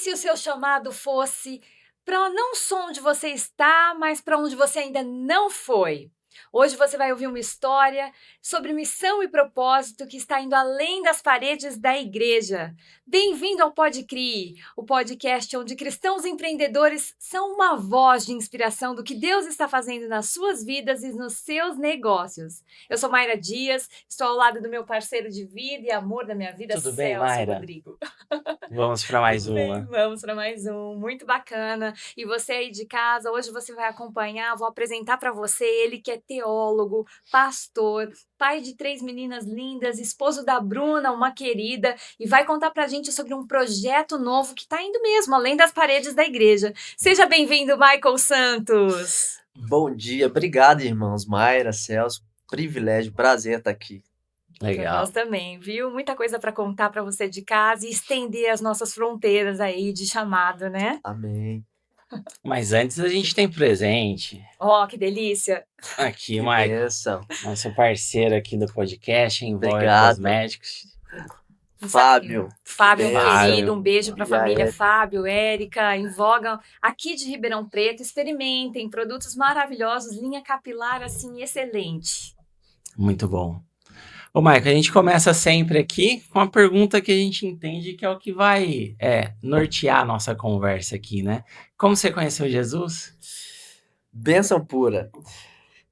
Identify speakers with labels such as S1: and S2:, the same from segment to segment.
S1: se o seu chamado fosse para não só onde você está, mas para onde você ainda não foi? Hoje você vai ouvir uma história sobre missão e propósito que está indo além das paredes da igreja. Bem-vindo ao PodCri, o podcast onde cristãos empreendedores são uma voz de inspiração do que Deus está fazendo nas suas vidas e nos seus negócios. Eu sou Mayra Dias, estou ao lado do meu parceiro de vida e amor da minha vida,
S2: Tudo bem,
S1: Celso
S2: Mayra?
S1: Rodrigo.
S2: Vamos para mais
S1: Tudo bem,
S2: uma.
S1: vamos para mais um, muito bacana. E você aí de casa, hoje você vai acompanhar, vou apresentar para você ele que é teólogo, pastor, pai de 3 meninas lindas, esposo da Bruna, uma querida, e vai contar para a gente sobre um projeto novo que está indo mesmo além das paredes da igreja. Seja bem-vindo, Michael Santos.
S3: Bom dia, obrigado, irmãos Mayra, Celso, privilégio, prazer estar aqui.
S1: Para nós também, viu? Muita coisa para contar para você de casa e estender as nossas fronteiras aí de chamado, né?
S3: Amém.
S2: Mas antes a gente tem presente.
S1: Ó, que delícia!
S2: Aqui,
S3: Que
S2: Michael,
S3: bênção.
S2: nosso parceiro aqui do podcast, Envolve
S3: Obrigado.
S2: Cosméticos.
S3: Fábio.
S1: Fábio, um
S3: Beijo.
S1: querido, um beijo para a
S3: E a
S1: família
S3: Érica.
S1: Fábio, Érica, Invoga, aqui de Ribeirão Preto. Experimentem produtos maravilhosos, linha capilar, assim, excelente.
S2: Muito bom. Ô, Michael, a gente começa sempre aqui com uma pergunta que a gente entende que é o que vai nortear a nossa conversa aqui, né? Como você conheceu Jesus?
S3: Bênção pura.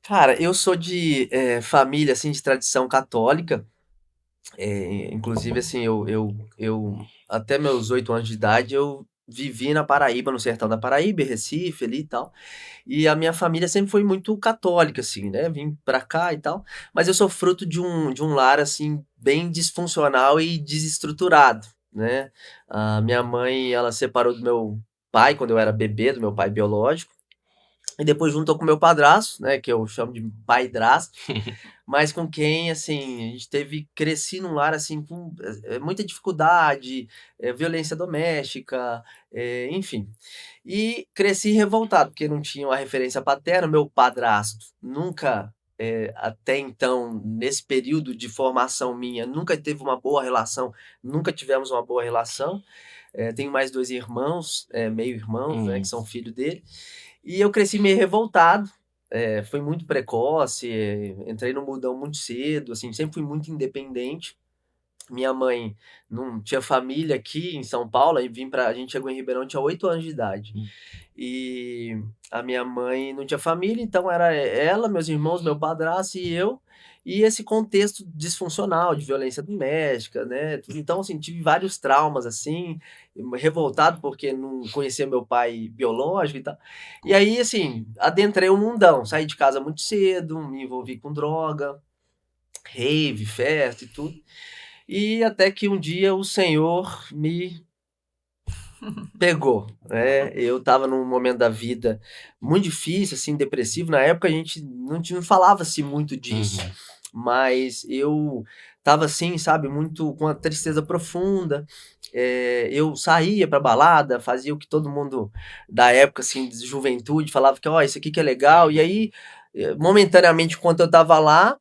S3: Cara, eu sou de família, assim, de tradição católica. Inclusive, assim, eu até meus 8 anos de idade, eu vivi na Paraíba, no sertão da Paraíba, em Recife ali e tal. E a minha família sempre foi muito católica, assim, né? Vim pra cá e tal. Mas eu sou fruto de um lar, assim, bem disfuncional e desestruturado, né? A minha mãe, ela separou do meu pai quando eu era bebê, do meu pai biológico. E depois juntou com meu padrasto, né? Que eu chamo de pai-drasto. Mas com quem, assim, a gente cresci num lar, assim, com muita dificuldade, violência doméstica, enfim. E cresci revoltado, porque não tinha uma referência paterna. Meu padrasto nunca, até então, nesse período de formação minha, nunca teve uma boa relação, nunca tivemos uma boa relação. Tenho mais 2 irmãos, meio-irmãos, né, que são filho dele. E eu cresci meio revoltado, fui muito precoce, entrei no mundão muito cedo, assim, sempre fui muito independente. Minha mãe não tinha família aqui em São Paulo, aí a gente chegou em Ribeirão, tinha 8 anos de idade. E a minha mãe não tinha família, então era ela, meus irmãos, meu padrasto e eu, e esse contexto disfuncional de violência doméstica, né? Então, assim, tive vários traumas, assim, revoltado porque não conhecia meu pai biológico e tal. E aí, assim, adentrei o mundão, saí de casa muito cedo, me envolvi com droga, rave, festa e tudo. E até que um dia o Senhor me pegou, né? Eu estava num momento da vida muito difícil, assim, depressivo. Na época a gente não falava-se muito disso, mas eu estava assim, sabe, muito com uma tristeza profunda. Eu saía pra balada, fazia o que todo mundo da época, assim, de juventude, falava que, ó, isso aqui que é legal. E aí, momentaneamente, enquanto eu estava lá,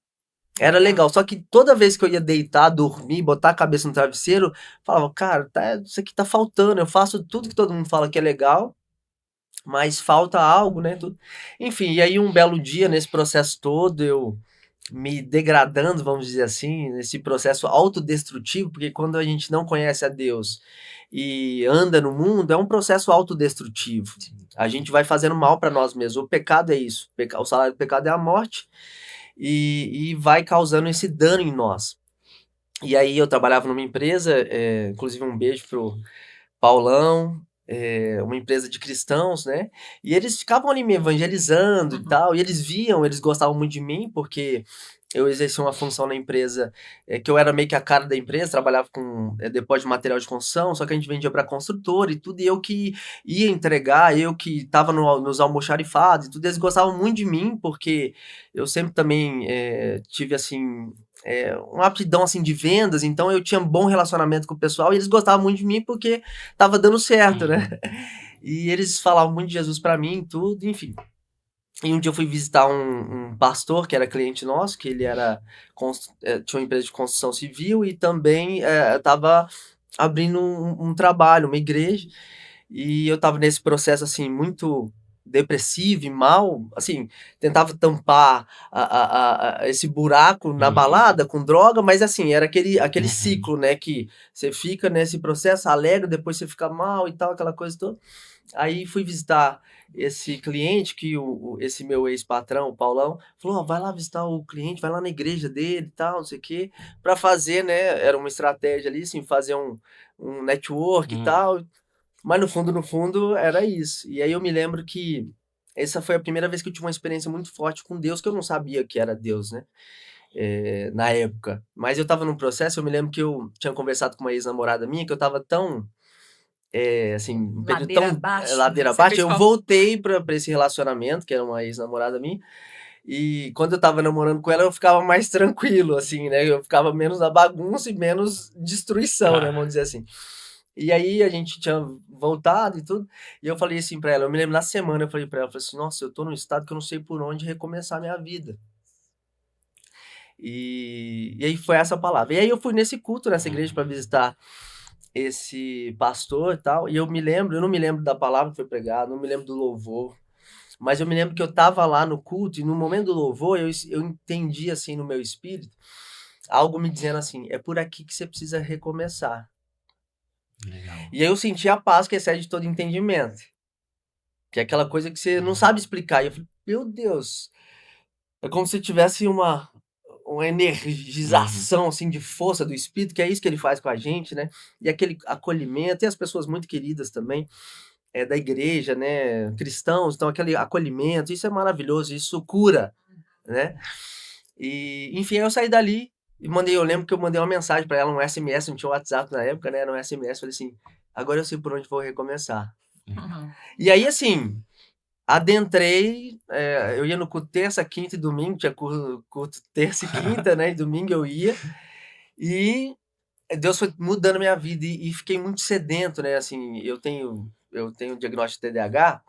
S3: era legal, só que toda vez que eu ia deitar, dormir, botar a cabeça no travesseiro, falava, cara, isso aqui tá faltando. Eu faço tudo que todo mundo fala que é legal, mas falta algo, né? Tudo. Enfim, e aí um belo dia, nesse processo todo, eu me degradando, vamos dizer assim, nesse processo autodestrutivo, porque quando a gente não conhece a Deus e anda no mundo, é um processo autodestrutivo. A gente vai fazendo mal para nós mesmos. O pecado é isso. O salário do pecado é a morte. E vai causando esse dano em nós. E aí eu trabalhava numa empresa, inclusive um beijo pro Paulão, uma empresa de cristãos, né? E eles ficavam ali me evangelizando e tal, e eles gostavam muito de mim, porque eu exercia uma função na empresa, que eu era meio que a cara da empresa, trabalhava com depósito de material de construção, só que a gente vendia para construtora e tudo, e eu que ia entregar, eu que estava nos almoxarifados e tudo, eles gostavam muito de mim, porque eu sempre também tive, assim, uma aptidão, assim, de vendas, então eu tinha um bom relacionamento com o pessoal, e eles gostavam muito de mim porque tava dando certo, né? E eles falavam muito de Jesus para mim, tudo, enfim. E um dia eu fui visitar um pastor que era cliente nosso, que ele tinha uma empresa de construção civil e também estava abrindo um trabalho, uma igreja, e eu tava nesse processo, assim, muito depressivo e mal, assim, tentava tampar esse buraco na
S2: Uhum.
S3: balada com droga, mas assim, era aquele
S2: Uhum.
S3: ciclo, né, que você fica nesse processo alegre, depois você fica mal e tal, aquela coisa toda. Aí fui visitar esse cliente que esse meu ex-patrão, o Paulão, falou: "Ó, vai lá visitar o cliente, vai lá na igreja dele e tal, não sei o quê", pra fazer, né, era uma estratégia ali, assim, fazer um network e
S2: Hum.
S3: tal, mas no fundo era isso. E aí eu me lembro que essa foi a primeira vez que eu tive uma experiência muito forte com Deus, que eu não sabia que era Deus, né, na época. Mas eu estava num processo, eu me lembro que eu tinha conversado com uma ex-namorada minha, que eu estava tão, assim, um período
S1: Ladeira
S3: tão,
S1: abaixo, né?
S3: ladeira
S1: Você
S3: abaixo,
S1: fez
S3: eu
S1: uma.
S3: voltei pra esse relacionamento, que era uma ex-namorada minha, e quando eu estava namorando com ela, eu ficava mais tranquilo, assim, né, eu ficava menos na bagunça e menos destruição, né,
S2: Tá.
S3: vamos dizer assim. E aí a gente tinha voltado e tudo, e eu falei assim pra ela, eu me lembro na semana, eu falei pra ela, eu falei assim: "Nossa, eu tô num estado que eu não sei por onde recomeçar a minha vida". E aí foi essa palavra. E aí eu fui nesse culto, nessa igreja
S2: Uhum.
S3: pra visitar esse pastor e tal, e eu não me lembro da palavra que foi pregada, não me lembro do louvor, mas eu me lembro que eu estava lá no culto e no momento do louvor eu entendi, assim, no meu espírito, algo me dizendo assim: "É por aqui que você precisa recomeçar".
S2: Legal.
S3: E aí eu senti a paz que excede todo entendimento. Que é aquela coisa que você não
S2: Uhum.
S3: sabe explicar. E eu falei: "Meu Deus", é como se tivesse uma
S2: Uhum.
S3: energização, assim, de força do espírito, que é isso que ele faz com a gente, né. E aquele acolhimento, e as pessoas muito queridas também, da igreja, né, cristãos, então aquele acolhimento, isso é maravilhoso, isso cura, né. E, enfim, aí eu saí dali e eu lembro que eu mandei uma mensagem pra ela, um SMS, não tinha WhatsApp na época, né, era um SMS, falei assim: "Agora eu sei por onde vou recomeçar".
S2: Legal.
S1: Uhum.
S3: E aí, assim, adentrei, eu ia no culto terça, quinta e domingo, tinha culto terça e quinta, né, e domingo eu ia, e Deus foi mudando a minha vida e fiquei muito sedento, né, assim, eu tenho diagnóstico de TDAH,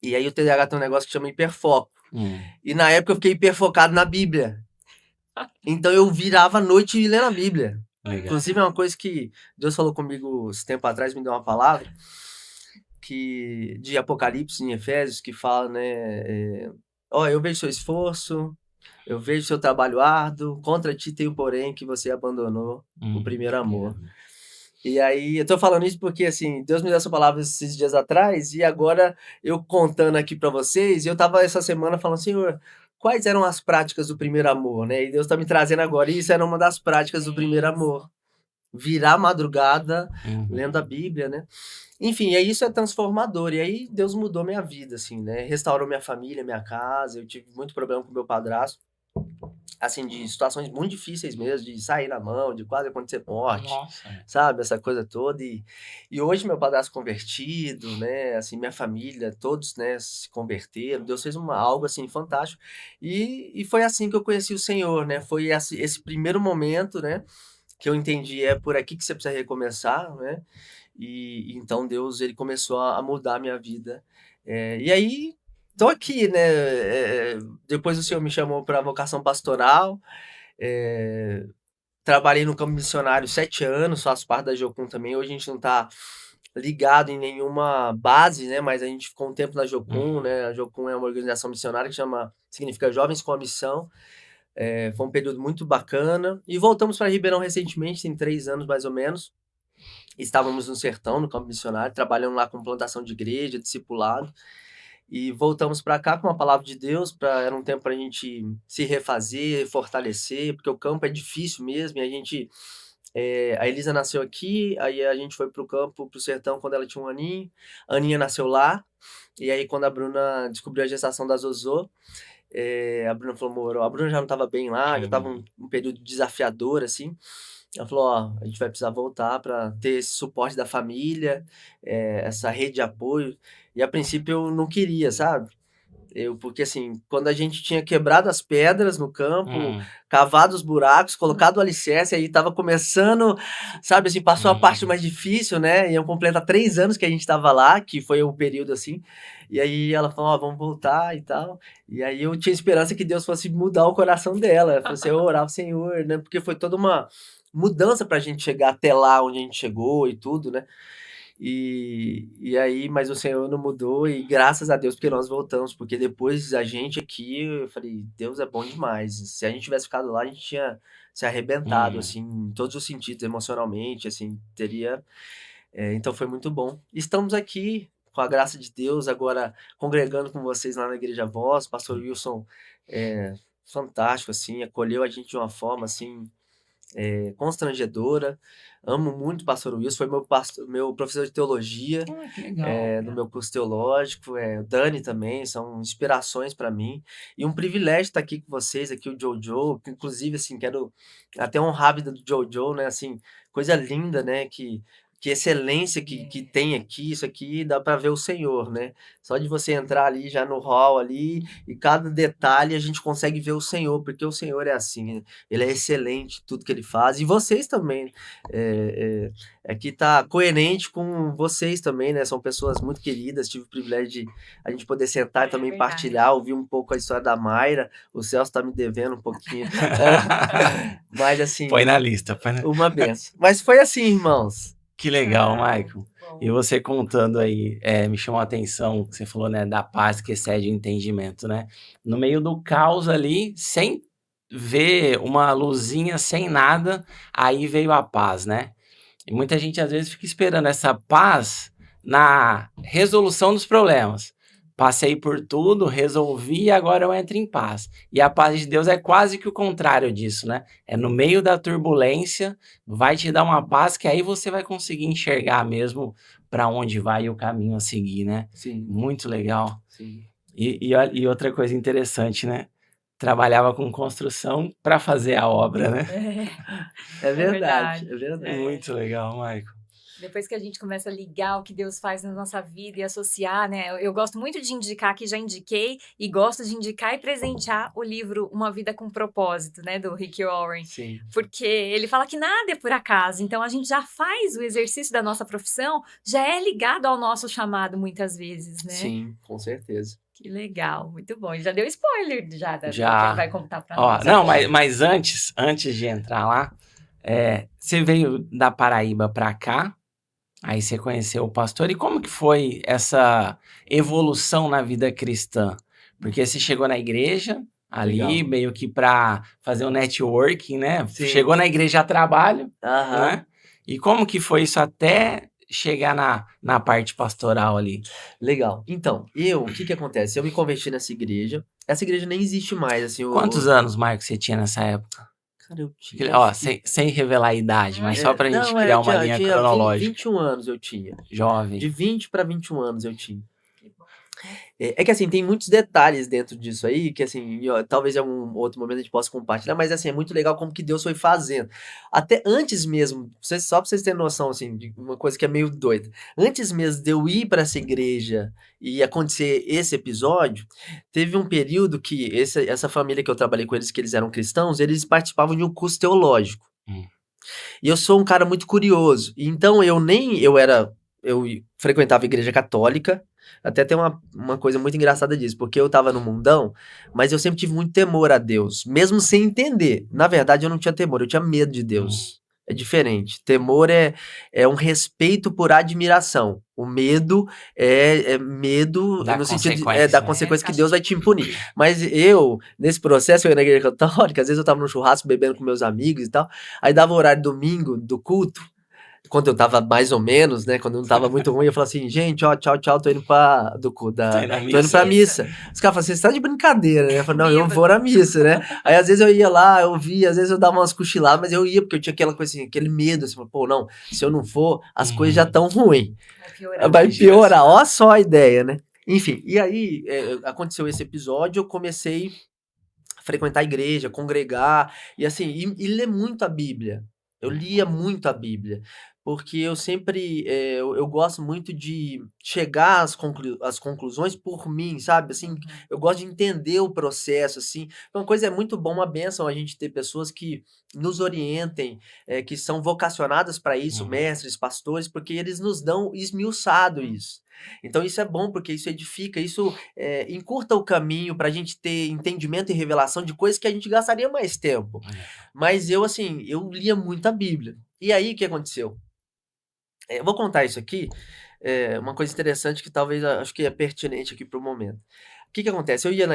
S3: e aí o TDAH tem um negócio que chama hiperfoco,
S2: Hum.
S3: e na época eu fiquei hiperfocado na Bíblia, então eu virava a noite lendo a Bíblia.
S2: Legal.
S3: Inclusive é uma coisa que Deus falou comigo esse tempo atrás, me deu uma palavra, que de Apocalipse em Efésios, que fala, né, "Ó, eu vejo seu esforço, eu vejo seu trabalho árduo, contra ti tenho porém que você abandonou o primeiro
S2: Primeiro
S3: amor".
S2: amor.
S3: E aí, eu tô falando isso porque, assim, Deus me deu essa palavra esses dias atrás, e agora eu contando aqui pra vocês, e eu estava essa semana falando: "Senhor, quais eram as práticas do primeiro amor?", né, e Deus tá me trazendo agora, e isso era uma das práticas do primeiro
S1: Sim.
S3: amor, virar a madrugada lendo a
S2: Uhum.
S3: Bíblia, né. Enfim, e aí isso é transformador, e aí Deus mudou minha vida, assim, né, restaurou minha família, minha casa, eu tive muito problema com meu padrasto, assim, de situações muito difíceis mesmo, de sair na mão, de quase acontecer morte,
S2: Nossa.
S3: sabe, essa coisa toda. E hoje meu padrasto convertido, né, assim, minha família, todos, né, se converteram, Deus fez algo, assim, fantástico. E foi assim que eu conheci o Senhor, né, foi esse primeiro momento, né, que eu entendi, é por aqui que você precisa recomeçar, né, e então Deus, ele começou a mudar a minha vida. E aí, tô aqui, né, depois o Senhor me chamou para vocação pastoral, eh, trabalhei no campo missionário 7 anos, faço parte da Jocum também, hoje a gente não tá ligado em nenhuma base, né, mas a gente ficou um tempo na Jocum,
S2: Uhum.
S3: né, a Jocum é uma organização missionária que significa Jovens com a Missão, foi um período muito bacana, e voltamos para Ribeirão recentemente, tem 3 anos mais ou menos. Estávamos no sertão, no campo missionário, trabalhando lá com plantação de igreja, discipulado, e voltamos para cá com a palavra de Deus, era um tempo para a gente se refazer, fortalecer, porque o campo é difícil mesmo, e a Elisa nasceu aqui, aí a gente foi para o campo, para o sertão quando ela tinha 1 aninho, a Aninha nasceu lá, e aí quando a Bruna descobriu a gestação da Zozô, a Bruna falou: "Amor", a Bruna já não estava bem lá, já estava
S2: Uhum.
S3: um período desafiador, assim, ela falou: "Ó, a gente vai precisar voltar para ter esse suporte da família, essa rede de apoio". E a princípio eu não queria, sabe. Porque assim, quando a gente tinha quebrado as pedras no campo,
S2: Hum.
S3: cavado os buracos, colocado o alicerce, aí estava começando, sabe, assim, passou a parte
S2: Uhum.
S3: mais difícil, né, iam completar 3 anos que a gente estava lá, que foi um período assim, e aí ela falou: "Ó, vamos voltar e tal". E aí eu tinha esperança que Deus fosse mudar o coração dela, ela falou assim, eu orava: "Senhor", né, porque foi toda mudança pra gente chegar até lá onde a gente chegou e tudo, né? E aí, mas o Senhor não mudou e graças a Deus porque nós voltamos, porque depois a gente aqui, eu falei, Deus é bom demais. Se a gente tivesse ficado lá, a gente tinha se arrebentado,
S2: Hum,
S3: assim, em todos os sentidos, emocionalmente, assim, teria. Então foi muito bom. Estamos aqui, com a graça de Deus, agora congregando com vocês lá na Igreja Voz. Pastor Wilson é fantástico, assim, acolheu a gente de uma forma, assim, constrangedora. Amo muito o pastor Wilson, foi meu professor de teologia
S2: que legal.
S3: no meu curso teológico, o Dani também, são inspirações para mim. E um privilégio estar aqui com vocês, aqui o Jojo, que inclusive, assim, quero até honrar a vida do Jojo, né, assim, coisa linda, né, que excelência que tem aqui, isso aqui dá para ver o Senhor, né? Só de você entrar ali já no hall ali e cada detalhe a gente consegue ver o Senhor, porque o Senhor é assim, né? Ele é excelente em tudo que ele faz, e vocês também. Aqui tá coerente com vocês também, né? São pessoas muito queridas. Tive o privilégio de a gente poder sentar e também
S1: verdade.
S3: partilhar, ouvir um pouco a história da Mayra. O Celso tá me devendo um pouquinho. Mas assim,
S2: Põe na lista.
S3: uma benção. Mas foi assim, irmãos.
S2: Que legal,
S1: Ah,
S2: Michael.
S1: bom.
S2: E você contando aí, me chamou a atenção, que você falou, né, da paz que excede o entendimento, né? No meio do caos ali, sem ver uma luzinha, sem nada, aí veio a paz, né? E muita gente às vezes fica esperando essa paz na resolução dos problemas. Passei por tudo, resolvi e agora eu entro em paz. E a paz de Deus é quase que o contrário disso, né? É no meio da turbulência, vai te dar uma paz que aí você vai conseguir enxergar mesmo para onde vai e o caminho a seguir, né?
S3: Sim,
S2: Muito legal.
S3: sim.
S2: E outra coisa interessante, né? Trabalhava com construção para fazer a obra, né?
S3: É verdade,
S1: verdade.
S3: é verdade.
S2: Muito legal, Michael.
S1: Depois que a gente começa a ligar o que Deus faz na nossa vida e associar, né? Eu gosto muito de indicar, que já indiquei, e gosto de indicar e presentear o livro Uma Vida com Propósito, né? Do Rick Warren.
S3: Sim,
S1: Porque ele fala que nada é por acaso, então a gente já faz o exercício da nossa profissão, já é ligado ao nosso chamado muitas vezes, né?
S3: sim, com certeza.
S1: Que legal, muito bom. Ele já deu spoiler do que
S2: Já.
S1: ele vai contar pra
S2: Ó,
S1: nós.
S2: não, mas antes de entrar lá, você veio da Paraíba para cá, aí você conheceu o pastor, e como que foi essa evolução na vida cristã? Porque você chegou na igreja, ali,
S3: Legal.
S2: meio que para fazer um networking, né?
S3: Sim.
S2: Chegou na igreja a trabalho,
S3: Aham.
S2: né? E como que foi isso até chegar na parte pastoral ali?
S3: Legal. Então, o que acontece? Eu me converti nessa igreja. Essa igreja nem existe mais, assim.
S2: Quantos anos, Marcos, você tinha nessa época?
S3: Cara, eu tinha.
S2: Ó, sem revelar a idade, mas só pra gente
S3: Não,
S2: criar
S3: eu
S2: uma linha
S3: eu tinha
S2: cronológica.
S3: 21 anos eu tinha.
S2: Jovem.
S3: De 20 para 21 anos eu tinha. É que assim, tem muitos detalhes dentro disso aí, que assim, talvez em algum outro momento a gente possa compartilhar, mas assim, é muito legal como que Deus foi fazendo. Até antes mesmo, só pra vocês terem noção, assim, de uma coisa que é meio doida. Antes mesmo de eu ir para essa igreja e acontecer esse episódio, teve um período que essa família que eu trabalhei com eles, que eles eram cristãos, eles participavam de um curso teológico. E eu sou um cara muito curioso. Então eu frequentava a igreja católica. Até tem uma coisa muito engraçada disso, porque eu tava no mundão, mas eu sempre tive muito temor a Deus, mesmo sem entender. Na verdade, eu não tinha temor, eu tinha medo de Deus. É diferente. Temor é um respeito por admiração. O medo é medo
S2: Da
S3: no sentido
S2: consequência,
S3: da
S2: né?
S3: consequência que Deus vai te punir. Mas eu, nesse processo, eu ia na igreja católica, às vezes eu tava no churrasco bebendo com meus amigos e tal, aí dava o horário domingo do culto, quando eu tava mais ou menos, né, quando não tava muito ruim, eu falava assim, gente, ó, tchau, tô indo tô indo pra missa. Os caras falavam assim, você tá de brincadeira, né? Eu falei, não, eu vou na missa, né? Aí às vezes eu ia lá, eu via, às vezes eu dava umas cochiladas, mas eu ia porque eu tinha aquela coisa assim, aquele medo, assim, pô, não, se eu não for, as coisas já tão ruins. Vai piorar, ó só a ideia, né? Enfim, e aí aconteceu esse episódio, eu comecei a frequentar a igreja, congregar, e assim, e ler muito a Bíblia. Eu lia muito a Bíblia. porque eu sempre, eu gosto muito de chegar às conclusões por mim, sabe, assim,
S1: Uhum.
S3: eu gosto de entender o processo, assim. Uma coisa é muito bom, uma bênção a gente ter pessoas que nos orientem, que são vocacionadas para isso,
S2: Uhum.
S3: mestres, pastores, porque eles nos dão esmiuçado
S1: Hum.
S3: isso. Então isso é bom, porque isso edifica, isso, encurta o caminho para a gente ter entendimento e revelação de coisas que a gente gastaria mais tempo.
S2: É.
S3: Mas eu, assim, eu lia muito a Bíblia. E aí, o que aconteceu? Eu vou contar isso aqui, uma coisa interessante que talvez acho que é pertinente aqui para o momento. O que que acontece? Eu ia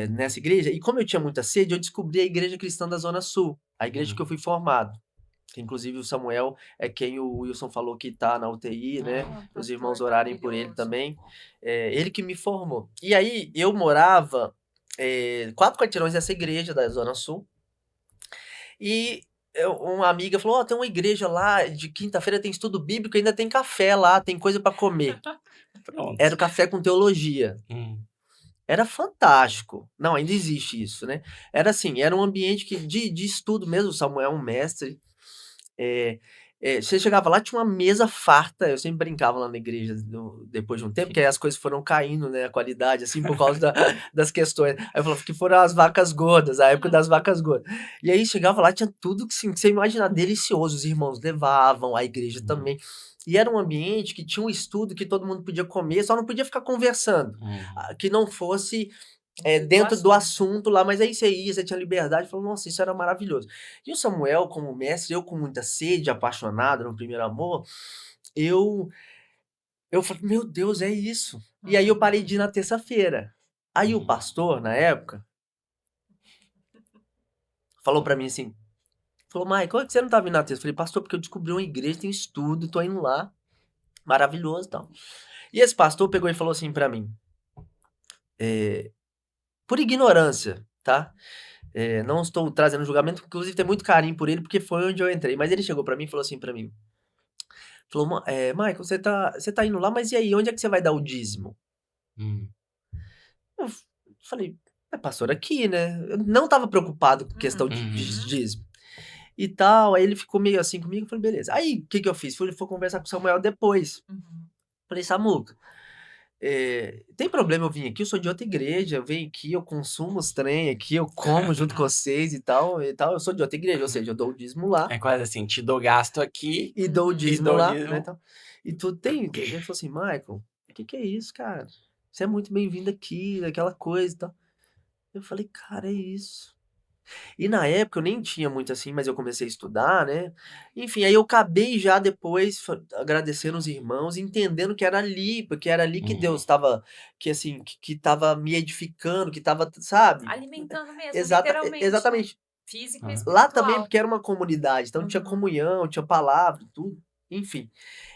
S3: nessa igreja e como eu tinha muita sede, eu descobri a igreja cristã da Zona Sul, a igreja que eu
S2: Uhum.
S3: fui formado. Que inclusive o Samuel é quem o Wilson falou que tá na UTI, né?
S1: Ah,
S3: Os
S1: pastor
S3: irmãos orarem por ele
S1: maravilhoso.
S3: também. Ele que me formou. E aí eu morava 4 quarteirões dessa igreja da Zona Sul. E uma amiga falou: "Ó, tem uma igreja lá, de quinta-feira tem estudo bíblico, ainda tem café lá, tem coisa para comer".
S2: Pronto.
S3: Era o café com teologia.
S2: Hum.
S3: Era fantástico. Não, ainda existe isso, né. Era assim, era um ambiente que de estudo mesmo, o Samuel é um mestre. Eh Você chegava lá, tinha uma mesa farta, eu sempre brincava lá na igreja depois de um tempo, que aí as coisas foram caindo, né, a qualidade, assim, por causa das questões. Aí eu falava que foram as vacas gordas, a época das vacas gordas. E aí chegava lá, tinha tudo que, assim, que você imaginar, delicioso, os irmãos levavam, a igreja
S2: Uhum.
S3: também. E era um ambiente que tinha um estudo que todo mundo podia comer, só não podia ficar conversando,
S2: Uhum.
S3: que não fosse
S1: Dentro do
S3: dentro do
S1: assunto.
S3: assunto lá, mas aí você ia, você tinha liberdade, falou: "Nossa, isso era maravilhoso". E o Samuel como mestre, eu com muita sede, apaixonado no primeiro amor, eu eu falei: "Meu Deus, é isso". E aí eu
S1: Uhum.
S3: parei de ir na terça-feira. Aí o
S2: Uhum.
S3: pastor, na época, falou pra mim assim, falou: "Michael, por que você não tá vindo na terça?" Eu falei: "Pastor, porque eu descobri uma igreja, tem estudo, tô indo lá, maravilhoso e tal". E esse pastor pegou e falou assim pra mim, eh, por ignorância, tá? Não estou trazendo julgamento, inclusive tenho muito carinho por ele, porque foi onde eu entrei. Mas ele chegou pra mim e falou assim pra mim, falou: Michael, você tá indo lá, mas e aí, onde é que você vai dar o dízimo?"
S2: Hum.
S3: Eu falei: "É, pastor, aqui, né". Eu não estava preocupado com questão de
S2: Uhum.
S3: dízimo e tal. Aí ele ficou meio assim comigo, eu falei: "Beleza". Aí, o que que eu fiz? Fui conversar com o Samuel depois.
S1: Uhum.
S3: Falei: "Samuca, tem problema eu vir aqui? Eu sou de outra igreja, eu venho aqui, eu consumo os trem aqui, eu como junto com vocês e tal e tal. Eu sou de outra igreja, ou seja, eu dou o dízimo lá
S2: É quase assim, te dou gasto aqui
S3: e dou o
S1: Uhum.
S2: e
S3: dízimo
S2: dou
S3: lá, né,
S2: dízimo.
S3: tal. E tudo tem". Ele falou assim: "Michael, que é isso, cara? Você é muito bem-vindo aqui", aquela coisa e tal. Eu falei: "Cara, é isso". E na época eu nem tinha muito assim, mas eu comecei a estudar, né. Enfim, aí eu acabei já depois agradecendo os irmãos, entendendo que era ali, porque era ali que Deus
S2: Uhum.
S3: estava, que assim, que estava me edificando, que estava, sabe.
S1: Alimentando mesmo, literalmente, né?
S3: Exatamente.
S1: Físico e
S2: Hã.
S3: Lá também,
S1: espiritual.
S3: porque era uma comunidade, então tinha
S1: Uhum.
S3: comunhão, tinha palavra, tudo, enfim.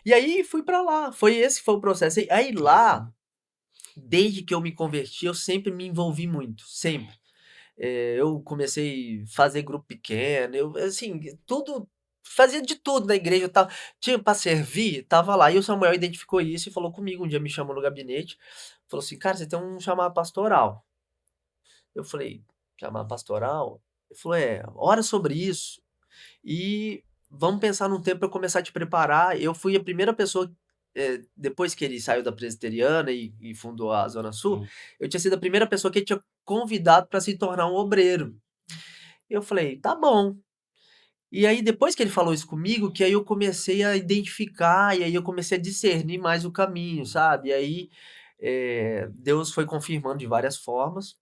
S3: E aí fui pra lá, foi o processo. Aí lá,
S2: Legal.
S3: desde que eu me converti, eu sempre me envolvi muito, sempre. Eu comecei fazer grupo pequeno, eu assim, tudo, fazia de tudo na igreja, eu estava tinha pra servir, estava lá. E o Samuel identificou isso e falou comigo, um dia me chamou no gabinete, falou assim: "Cara, você tem um chamado pastoral". Eu falei: "Chamado pastoral?" Ele falou: "É, ora sobre isso e vamos pensar num tempo pra eu começar a te preparar". Eu fui a primeira pessoa, depois que ele saiu da presbiteriana e fundou a Zona Sul,
S2: Hum.
S3: eu tinha sido a primeira pessoa que ele tinha convidado para se tornar um obreiro. Eu falei: "Tá bom". E aí depois que ele falou isso comigo, que aí eu comecei a identificar, e aí eu comecei a discernir mais o caminho, sabe. E aí, Deus foi confirmando de várias formas.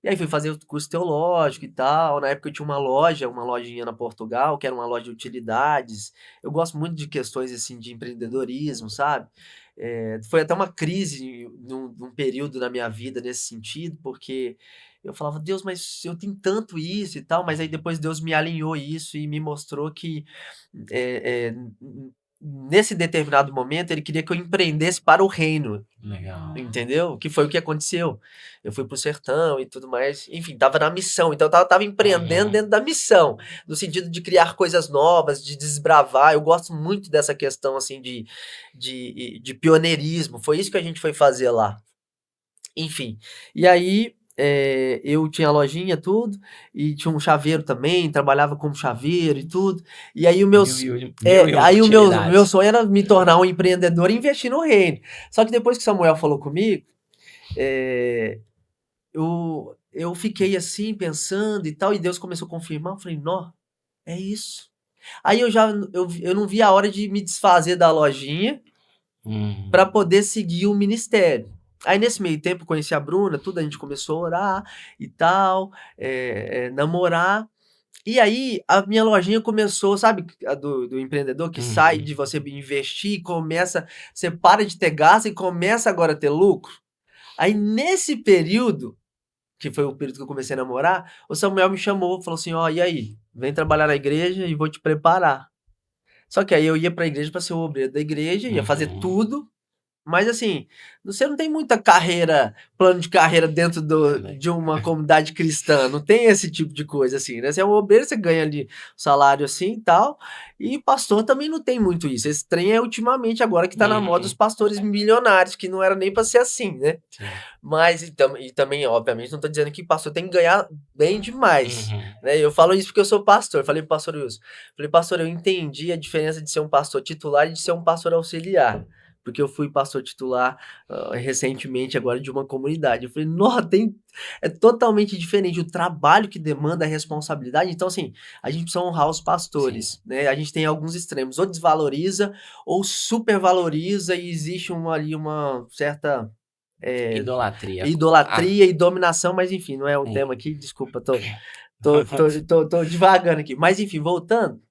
S3: E aí fui fazer o curso teológico e tal. Na época eu tinha uma lojinha na Portugal, que era uma loja de utilidades. Eu gosto muito de questões, assim, de empreendedorismo, sabe. Foi até uma crise num período na minha vida nesse sentido, porque eu falava: "Deus, mas eu tenho tanto isso e tal", mas aí depois Deus me alinhou isso e me mostrou que, nesse determinado momento ele queria que eu empreendesse para o reino.
S2: Legal.
S1: Uhum.
S3: Entendeu? Que foi o que aconteceu. Eu fui para o sertão e tudo mais, enfim, estava na missão, então eu estava empreendendo
S2: Uhum.
S3: dentro da missão, no sentido de criar coisas novas, de desbravar. Eu gosto muito dessa questão, assim, de pioneirismo, foi isso que a gente foi fazer lá. Enfim, e aí, eu tinha lojinha, tudo, e tinha um chaveiro também, trabalhava como chaveiro e tudo. E aí o meu,
S2: Mil e uma
S3: aí o meu
S2: utilidades.
S3: sonho era me tornar um empreendedor e investir no reino. Só que depois que Samuel falou comigo, é, eu fiquei assim, pensando e tal, e Deus começou a confirmar, eu falei, nó, é isso. Aí eu não vi a hora de me desfazer da lojinha para poder seguir o ministério. Aí nesse meio tempo eu conheci a Bruna, tudo, a gente começou a orar e tal, namorar. E aí a minha lojinha começou, sabe, a do empreendedor que sai de você investir e começa, você para de ter gasto e começa agora a ter lucro. Aí nesse período, que foi o período que eu comecei a namorar, o Samuel me chamou, falou assim, ó, e aí, vem trabalhar na igreja e vou te preparar. Só que aí eu ia pra igreja para ser o obreiro da igreja, ia fazer tudo, mas assim, você não tem muita carreira, plano de carreira dentro de uma comunidade cristã, não tem esse tipo de coisa assim, né? Você é um obreiro, você ganha ali salário assim e tal, e pastor também não tem muito isso. Esse trem é ultimamente agora que tá na moda os pastores milionários, que não era nem para ser assim, né? Mas e também, obviamente, não tô dizendo que pastor tem que ganhar bem demais, né? Eu falo isso porque eu sou pastor. Falei pro pastor Wilson, falei, pastor, eu entendi a diferença de ser um pastor titular e de ser um pastor auxiliar. Porque eu fui pastor titular recentemente agora de uma comunidade. Eu falei, nossa, é totalmente diferente o trabalho que demanda a responsabilidade. Então, assim, a gente precisa honrar os pastores, né? A gente tem alguns extremos, ou desvaloriza ou supervaloriza e existe ali uma certa
S2: Idolatria.
S3: idolatria e dominação, mas enfim, não é um tema aqui, desculpa, tô divagando aqui. Mas enfim, voltando,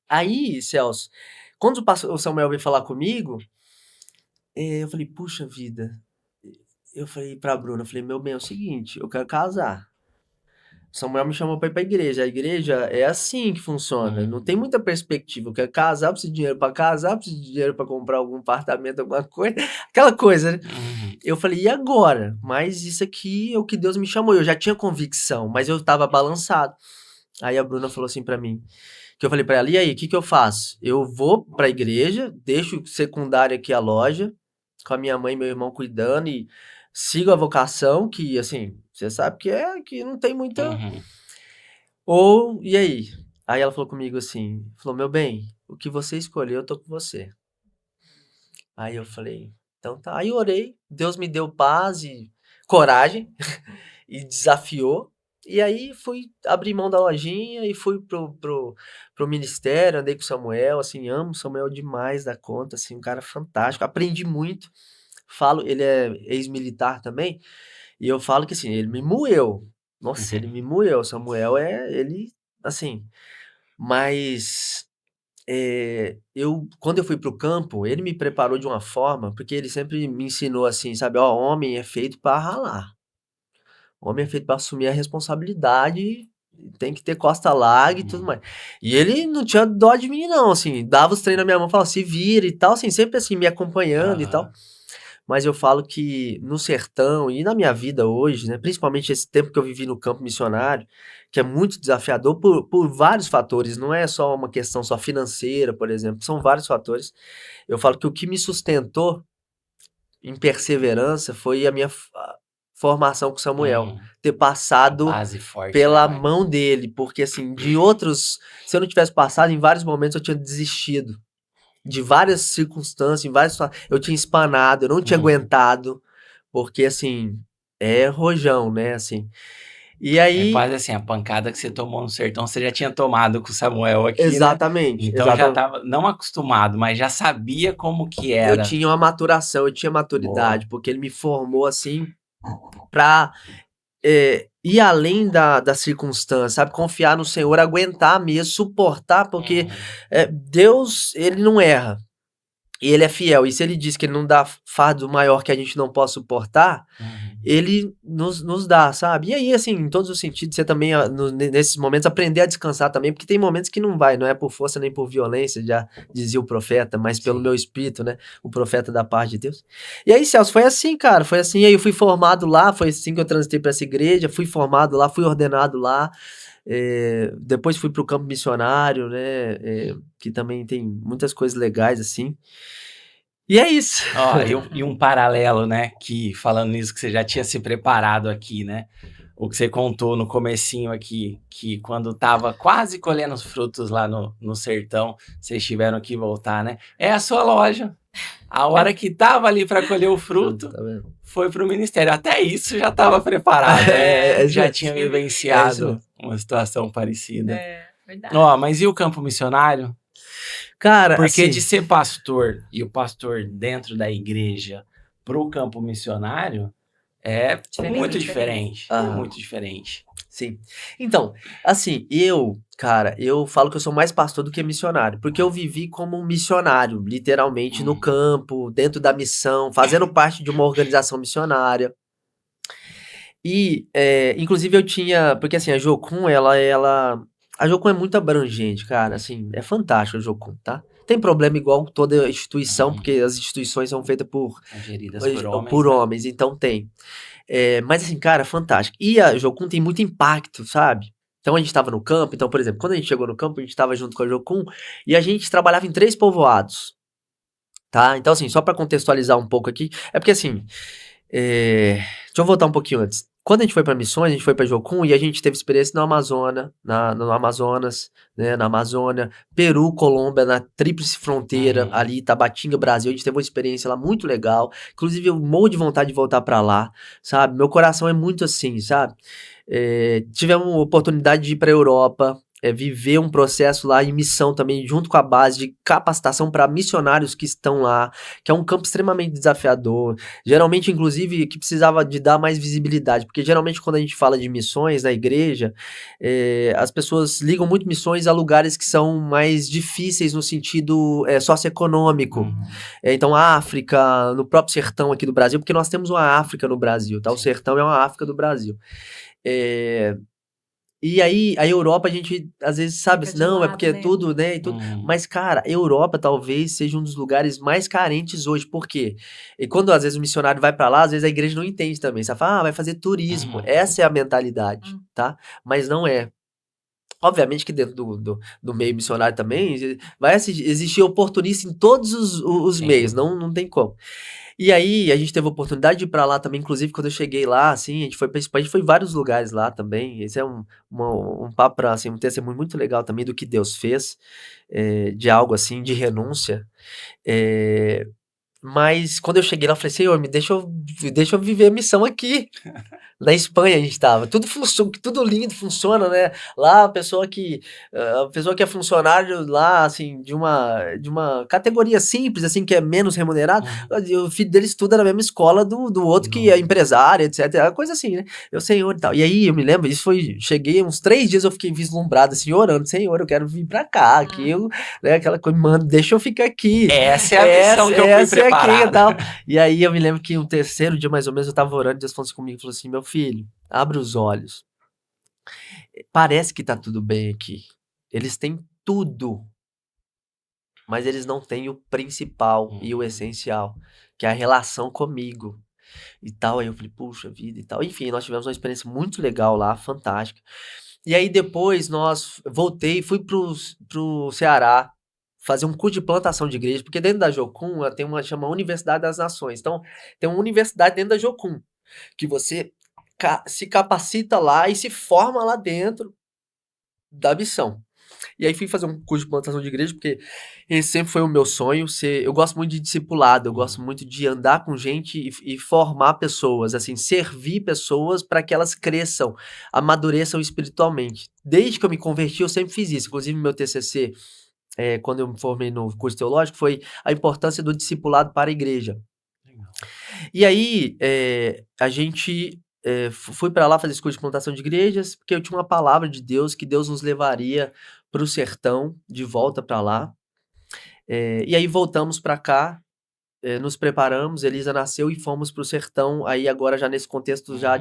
S3: aí, Celso, quando o Samuel veio falar comigo, eu falei, puxa vida, eu falei pra Bruna, eu falei, meu bem, é o seguinte, eu quero casar. Samuel me chamou pra ir pra igreja. A igreja é assim que funciona. Não tem muita perspectiva. Eu quero casar, preciso de dinheiro pra casar, preciso de dinheiro pra comprar algum apartamento, alguma coisa. Aquela coisa, né? Eu falei, e agora? Mas isso aqui é o que Deus me chamou. Eu já tinha convicção, mas eu tava balançado. Aí a Bruna falou assim pra mim, que eu falei pra ela, e aí, o que que eu faço? Eu vou pra igreja, deixo secundário aqui a loja, com a minha mãe e meu irmão cuidando e sigo a vocação, que assim, você sabe que não tem muita... Ou, e aí? Aí ela falou comigo assim, falou, meu bem, o que você escolheu, eu tô com você. Aí eu falei, então tá. Aí eu orei, Deus me deu paz e coragem e desafiou. E aí fui abrir mão da lojinha e fui pro ministério, andei com o Samuel, assim, amo o Samuel demais da conta, assim, um cara fantástico, aprendi muito. Falo, ele é ex-militar também, e eu falo que assim, ele me moeu. Nossa, ele me moeu. Samuel ele, assim, mas quando eu fui pro campo, ele me preparou de uma forma, porque ele sempre me ensinou assim, sabe, ó, homem é feito para ralar. Homem é feito para assumir a responsabilidade, tem que ter costa larga e tudo mais. E ele não tinha dó de mim não, assim, dava os treinos na minha mão, falava, se vira e tal, assim, sempre assim, me acompanhando e tal. Mas eu falo que no sertão e na minha vida hoje, né, principalmente esse tempo que eu vivi no campo missionário, que é muito desafiador por vários fatores, não é só uma questão só financeira, por exemplo, são vários fatores. Eu falo que o que me sustentou em perseverança foi a minha formação com Samuel, ter passado
S2: Base forte,
S3: pela
S2: né?
S3: mão dele, porque assim, se eu não tivesse passado, em vários momentos eu tinha desistido de várias circunstâncias, eu tinha espanado, eu não tinha aguentado, porque assim, é rojão, né, assim. E
S2: É
S3: aí,
S2: quase assim, a pancada que você tomou no sertão, você já tinha tomado com o Samuel aqui, né?
S3: exatamente,
S2: Então já tava não acostumado, mas já sabia como que
S3: eu
S2: era.
S3: tinha uma maturação, eu tinha maturidade, porque ele me formou assim pra ir além da circunstância, sabe? Confiar no Senhor, aguentar mesmo, suportar, porque Deus, ele não erra. E ele é fiel. E se ele diz que ele não dá fardo maior que a gente não possa suportar, ele nos dá, sabe? E aí, assim, em todos os sentidos, você também, nesses momentos, aprender a descansar também, porque tem momentos que não vai, não é por força nem por violência, já dizia o profeta, mas pelo meu espírito, né? O profeta da paz de Deus. E aí, Celso, foi assim, cara, foi assim. Aí eu fui formado lá, foi assim que eu transitei para essa igreja, fui formado lá, fui ordenado lá. Depois fui para o campo missionário, né? Que também tem muitas coisas legais, assim. E é isso.
S2: Ó, e um paralelo, né? Que falando nisso, que você já tinha se preparado aqui, né? O que você contou no comecinho aqui, que quando tava quase colhendo os frutos lá no sertão, vocês tiveram que voltar, né? É a sua loja. A hora que tava ali para colher o fruto,
S3: Tá vendo?
S2: foi pro ministério. Até isso já estava preparado, né?
S3: É,
S2: Já
S3: é,
S2: tinha
S3: é isso
S2: vivenciado
S3: mesmo.
S2: uma situação parecida.
S1: É, verdade.
S2: Ó, mas e o campo missionário?
S3: Cara,
S2: Porque
S3: assim,
S2: de ser pastor e o pastor dentro da igreja pro campo missionário é
S1: Diferente,
S2: muito
S1: diferente.
S2: diferente.
S3: Ah.
S2: Muito diferente.
S3: sim. Então, assim, cara, eu falo que eu sou mais pastor do que missionário, porque eu vivi como um missionário, literalmente, no campo, dentro da missão, fazendo parte de uma organização missionária. E, inclusive, eu tinha, porque assim, a Jocum, a Jocum é muito abrangente, cara, assim, é fantástico a Jocum, tá? Tem problema igual toda instituição, porque as instituições são feitas
S2: Geridas por homens.
S3: por
S2: né?
S3: homens, então tem. Mas assim, cara, fantástico. E a Jocum tem muito impacto, sabe? Então a gente tava no campo, então, por exemplo, quando a gente chegou no campo, a gente tava junto com a Jocum e a gente trabalhava em 3 povoados, tá? Então, assim, só pra contextualizar um pouco aqui, é porque assim, deixa eu voltar um pouquinho antes. Quando a gente foi pra missões, a gente foi pra Jocum e a gente teve experiência no Amazonas, no Amazonas, né, na Amazônia, Peru, Colômbia, na Tríplice Fronteira, ali, Tabatinga, Brasil. A gente teve uma experiência lá muito legal. Inclusive, eu morro de vontade de voltar pra lá, sabe? Meu coração é muito assim, sabe? Tivemos oportunidade de ir pra Europa, viver um processo lá em missão também, junto com a base de capacitação para missionários que estão lá, que é um campo extremamente desafiador. Geralmente, inclusive, que precisava de dar mais visibilidade, porque geralmente quando a gente fala de missões na igreja, as pessoas ligam muito missões a lugares que são mais difíceis no sentido socioeconômico. Então, a África, no próprio sertão aqui do Brasil, porque nós temos uma África no Brasil, tá? O sertão é uma África do Brasil. E aí, a Europa, a gente às vezes sabe
S1: Fica
S3: assim,
S1: de
S3: não, é
S1: lado,
S3: porque é
S1: né?
S3: tudo, né, e tudo. Mas, cara, a Europa talvez seja um dos lugares mais carentes hoje. Por quê? E quando às vezes o missionário vai pra lá, às vezes a igreja não entende também. Você fala, vai fazer turismo. Essa é a mentalidade, tá? Mas não é. Obviamente que dentro do meio missionário também vai existir oportunista em todos os
S2: Sim.
S3: meios, não tem como. E aí, a gente teve a oportunidade de ir pra lá também, inclusive quando eu cheguei lá, assim, a gente foi em vários lugares lá também. Esse é um papo pra, assim, um testemunho muito legal também do que Deus fez, de algo assim, de renúncia. Mas quando eu cheguei lá, eu falei, Senhor, deixa eu viver a missão aqui. Na Espanha a gente tava, tudo funciona, tudo lindo, funciona, né? Lá a pessoa que é funcionário lá, assim, de uma categoria simples, assim, que é menos remunerado, o filho dele estuda na mesma escola do outro que é empresário, etc. Coisa assim, né? Eu, Senhor e tal. E aí eu me lembro, cheguei uns 3 dias eu fiquei vislumbrado, assim, orando, Senhor, eu quero vir pra cá, que eu, né, aquela coisa, mano, deixa eu ficar aqui.
S2: Essa é a missão que eu fui
S3: Essa é aqui e
S2: preparado.
S3: tal. E aí eu me lembro que um terceiro dia, mais ou menos, eu tava orando, Deus falou assim comigo, falou assim, meu filho, abre os olhos. Parece que tá tudo bem aqui. Eles têm tudo, mas eles não têm o principal e o essencial, que é a relação comigo e tal. Aí eu falei, puxa vida e tal. Enfim, nós tivemos uma experiência muito legal lá, fantástica. E aí depois voltei, fui pro Ceará fazer um curso de plantação de igreja, porque dentro da Jocum tem chama Universidade das Nações. Então, tem uma universidade dentro da Jocum, que você se capacita lá e se forma lá dentro da missão. E aí fui fazer um curso de plantação de igreja, porque esse sempre foi o meu sonho. Eu gosto muito de discipulado, eu gosto muito de andar com gente e formar pessoas, assim, servir pessoas para que elas cresçam, amadureçam espiritualmente. Desde que eu me converti, eu sempre fiz isso. Inclusive, meu TCC, quando eu me formei no curso teológico, foi a importância do discipulado para a igreja. E aí, a gente fui para lá fazer esse curso de plantação de igrejas, porque eu tinha uma palavra de Deus, que Deus nos levaria para o sertão, de volta para lá. E aí voltamos para cá, nos preparamos, Elisa nasceu e fomos para o sertão, aí agora já nesse contexto já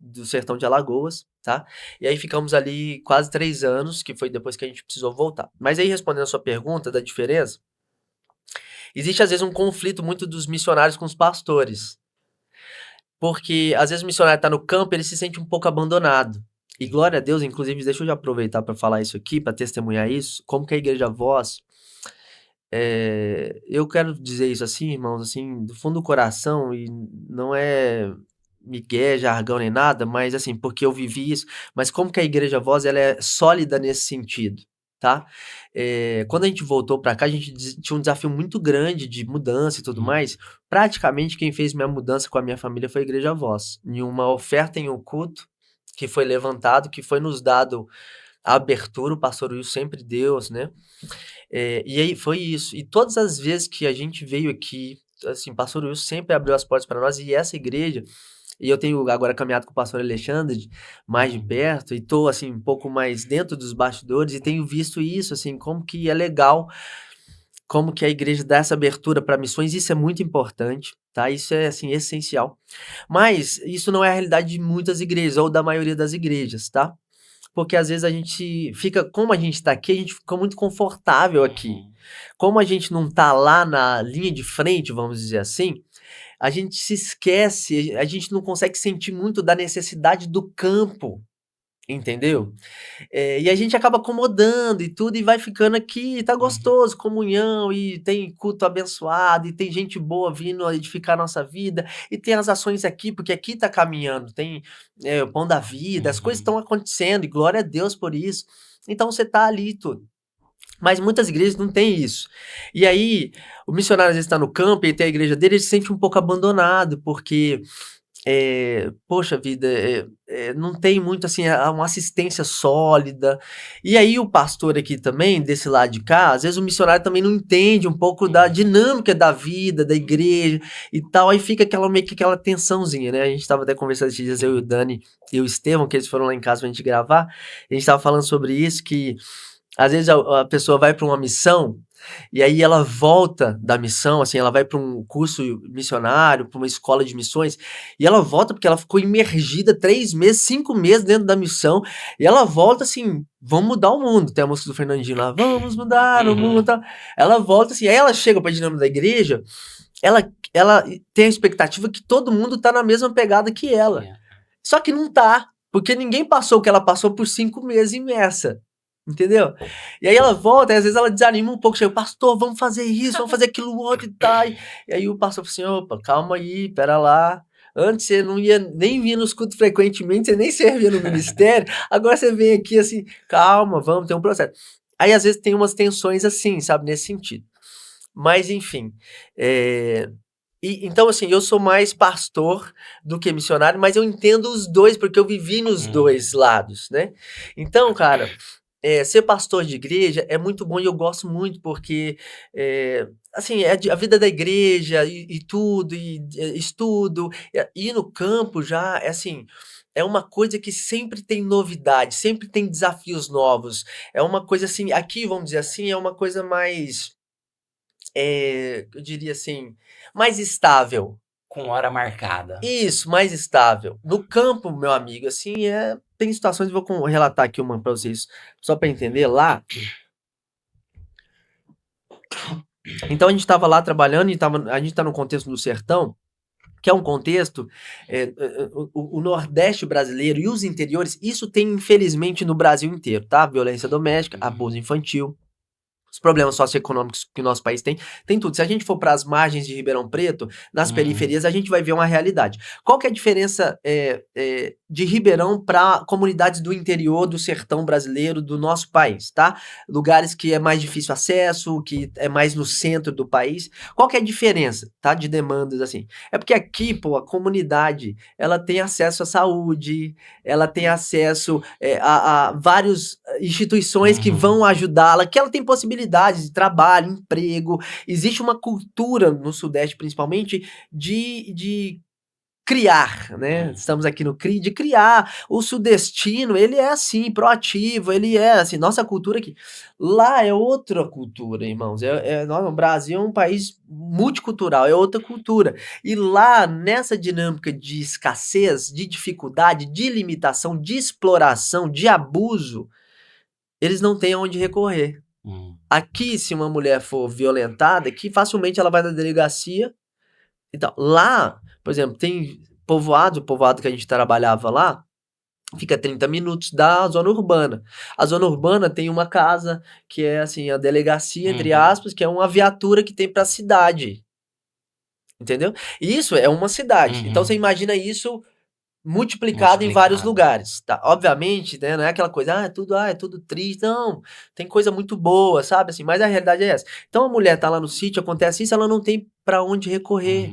S3: do sertão de Alagoas, tá? E aí ficamos ali quase 3 anos, que foi depois que a gente precisou voltar. Mas aí respondendo a sua pergunta da diferença, existe às vezes um conflito muito dos missionários com os pastores. Porque às vezes o missionário está no campo, ele se sente um pouco abandonado. E glória a Deus, inclusive, deixa eu já aproveitar para falar isso aqui, para testemunhar isso, como que a Igreja Voz Eu quero dizer isso assim, irmãos, assim, do fundo do coração, e não é migué, jargão nem nada, mas assim, porque eu vivi isso, mas como que a Igreja Voz ela é sólida nesse sentido, tá? Quando a gente voltou pra cá, a gente tinha um desafio muito grande de mudança e tudo mais. Praticamente quem fez minha mudança com a minha família foi a Igreja Voz. Em uma oferta em um culto que foi levantado, que foi nos dado a abertura, o pastor Will sempre deu, né? E aí foi isso. E todas as vezes que a gente veio aqui, assim, o pastor Will sempre abriu as portas para nós, e essa igreja, e eu tenho agora caminhado com o pastor Alexandre mais de perto, e tô assim, um pouco mais dentro dos bastidores, e tenho visto isso, assim, como que é legal, como que a igreja dá essa abertura para missões, isso é muito importante, tá? Isso é, assim, essencial. Mas isso não é a realidade de muitas igrejas, ou da maioria das igrejas, tá? Porque às vezes a gente fica, como a gente tá aqui, a gente fica muito confortável aqui. Como a gente não tá lá na linha de frente, vamos dizer assim, a gente se esquece, a gente não consegue sentir muito da necessidade do campo, entendeu? E a gente acaba acomodando e tudo, e vai ficando aqui, e tá gostoso, comunhão, e tem culto abençoado, e tem gente boa vindo a edificar a nossa vida, e tem as ações aqui, porque aqui tá caminhando, tem o pão da vida, as coisas estão acontecendo, e glória a Deus por isso. Então você tá ali e tudo. Mas muitas igrejas não têm isso. E aí, o missionário às vezes está no campo e tem a igreja dele, ele se sente um pouco abandonado, porque poxa vida, não tem muito assim uma assistência sólida. E aí o pastor aqui também, desse lado de cá, às vezes o missionário também não entende um pouco da dinâmica da vida, da igreja e tal, aí fica meio que aquela tensãozinha, né? A gente tava até conversando esses dias, eu e o Dani e o Estevão, que eles foram lá em casa pra gente gravar, a gente tava falando sobre isso, que às vezes a pessoa vai para uma missão, e aí ela volta da missão, assim, ela vai para um curso missionário, para uma escola de missões, e ela volta porque ela ficou imergida 3 meses, 5 meses dentro da missão, e ela volta assim, vamos mudar o mundo. Tem a música do Fernandinho lá, vamos mudar o mundo, tá? Ela volta assim, aí ela chega pra dinâmica da igreja, ela tem a expectativa que todo mundo tá na mesma pegada que ela. Só que não tá, porque ninguém passou o que ela passou por 5 meses imersa. Entendeu? E aí ela volta, e às vezes ela desanima um pouco, chega, pastor, vamos fazer isso, vamos fazer aquilo outro e tal. E aí o pastor fala assim, opa, calma aí, pera lá. Antes você não ia nem vir nos cultos frequentemente, você nem servia no ministério, agora você vem aqui assim, calma, vamos, tem um processo. Aí às vezes tem umas tensões assim, sabe, nesse sentido. Mas enfim, então assim, eu sou mais pastor do que missionário, mas eu entendo os dois, porque eu vivi nos dois lados, né? Então, cara, ser pastor de igreja é muito bom e eu gosto muito porque, assim, a vida da igreja e tudo, estudo, ir no campo já, assim, é uma coisa que sempre tem novidade, sempre tem desafios novos. É uma coisa assim, aqui, vamos dizer assim, é uma coisa mais, eu diria assim, mais estável.
S2: Com hora marcada.
S3: Isso, mais estável. No campo, meu amigo, assim, tem situações, eu vou relatar aqui uma pra vocês, só pra entender, lá. Então a gente tava lá trabalhando, a gente tá no contexto do sertão, que é um contexto, o Nordeste brasileiro e os interiores, isso tem infelizmente no Brasil inteiro, tá? Violência doméstica, abuso infantil, os problemas socioeconômicos que o nosso país tem tudo. Se a gente for para as margens de Ribeirão Preto, nas periferias, a gente vai ver uma realidade. Qual que é a diferença de Ribeirão para comunidades do interior, do sertão brasileiro, do nosso país, tá? Lugares que é mais difícil acesso, que é mais no centro do país. Qual que é a diferença, tá? De demandas, assim. É porque aqui, pô, a comunidade, ela tem acesso à saúde, ela tem acesso a várias instituições que vão ajudá-la, que ela tem possibilidades de trabalho, emprego. Existe uma cultura no Sudeste, principalmente, de criar, né? Estamos aqui no CRI, de criar. O sudestino, ele é assim, proativo, ele é assim, nossa cultura aqui. Lá é outra cultura, irmãos. O Brasil é um país multicultural, é outra cultura. E lá, nessa dinâmica de escassez, de dificuldade, de limitação, de exploração, de abuso, eles não têm aonde recorrer. Aqui, se uma mulher for violentada, aqui facilmente ela vai na delegacia. Então, lá, por exemplo, tem o povoado que a gente trabalhava lá, Fica 30 minutos da zona urbana. A zona urbana tem uma casa que é assim, a delegacia, entre aspas, que é uma viatura que tem pra cidade. Entendeu? Isso é uma cidade. Então você imagina isso multiplicado em vários lugares, tá? Obviamente, né, não é aquela coisa, é tudo triste, não, tem coisa muito boa, sabe, assim, mas a realidade é essa. Então a mulher tá lá no sítio, acontece isso, ela não tem pra onde recorrer.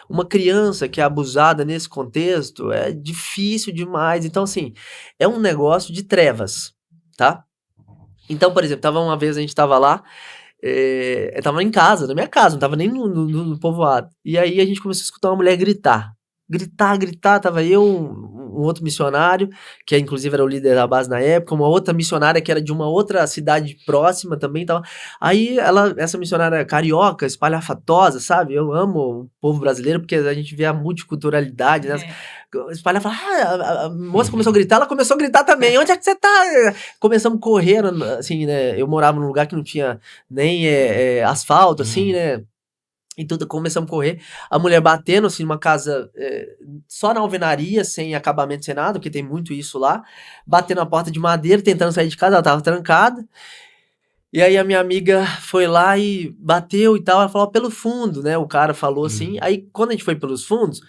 S3: Uma criança que é abusada nesse contexto é difícil demais, então assim, é um negócio de trevas, tá? Então, por exemplo, uma vez a gente tava lá, eu tava em casa, na minha casa, não tava nem no povoado, e aí a gente começou a escutar uma mulher gritar. Gritar, tava eu, um outro missionário, que inclusive era o líder da base na época, uma outra missionária que era de uma outra cidade próxima também, tava. Aí essa missionária carioca, espalhafatosa, sabe? Eu amo o povo brasileiro porque a gente vê a multiculturalidade, né? Espalha, fala, a moça começou a gritar, ela começou a gritar também, onde é que você tá? Começamos correndo, assim, né? Eu morava num lugar que não tinha nem asfalto, assim, né? E tudo, começamos a correr. A mulher batendo, assim, numa casa só na alvenaria, sem acabamento, sem nada, porque tem muito isso lá. Batendo na porta de madeira, tentando sair de casa, ela tava trancada. E aí a minha amiga foi lá e bateu e tal. Ela falou, pelo fundo, né? O cara falou assim. Aí quando a gente foi pelos fundos,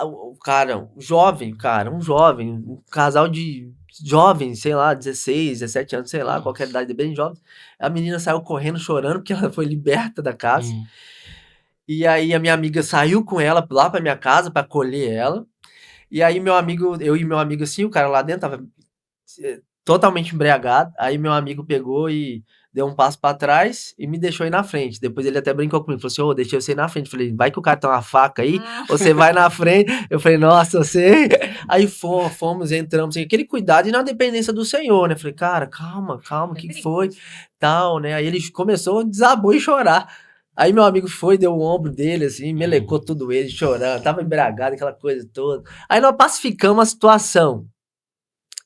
S3: o cara, um jovem, um casal de jovens, sei lá, 16, 17 anos, sei lá, qualquer idade, bem jovem. A menina saiu correndo, chorando, porque ela foi liberta da casa. E aí a minha amiga saiu com ela lá pra minha casa pra acolher ela. E aí eu e meu amigo assim, o cara lá dentro tava totalmente embriagado. Aí meu amigo pegou e deu um passo pra trás e me deixou ir na frente. Depois ele até brincou comigo, falou assim, ô, deixei você ir na frente. Falei, vai que o cara tem uma faca aí, você vai na frente. Eu falei, nossa, você... Aí fomos, entramos, assim, aquele cuidado e na dependência do Senhor, né? Falei, cara, calma, o que foi? Tal, né? Aí ele começou, desabou e chorar. Aí meu amigo foi, deu o ombro dele, assim, melecou tudo ele, chorando, tava embriagado, aquela coisa toda. Aí nós pacificamos a situação.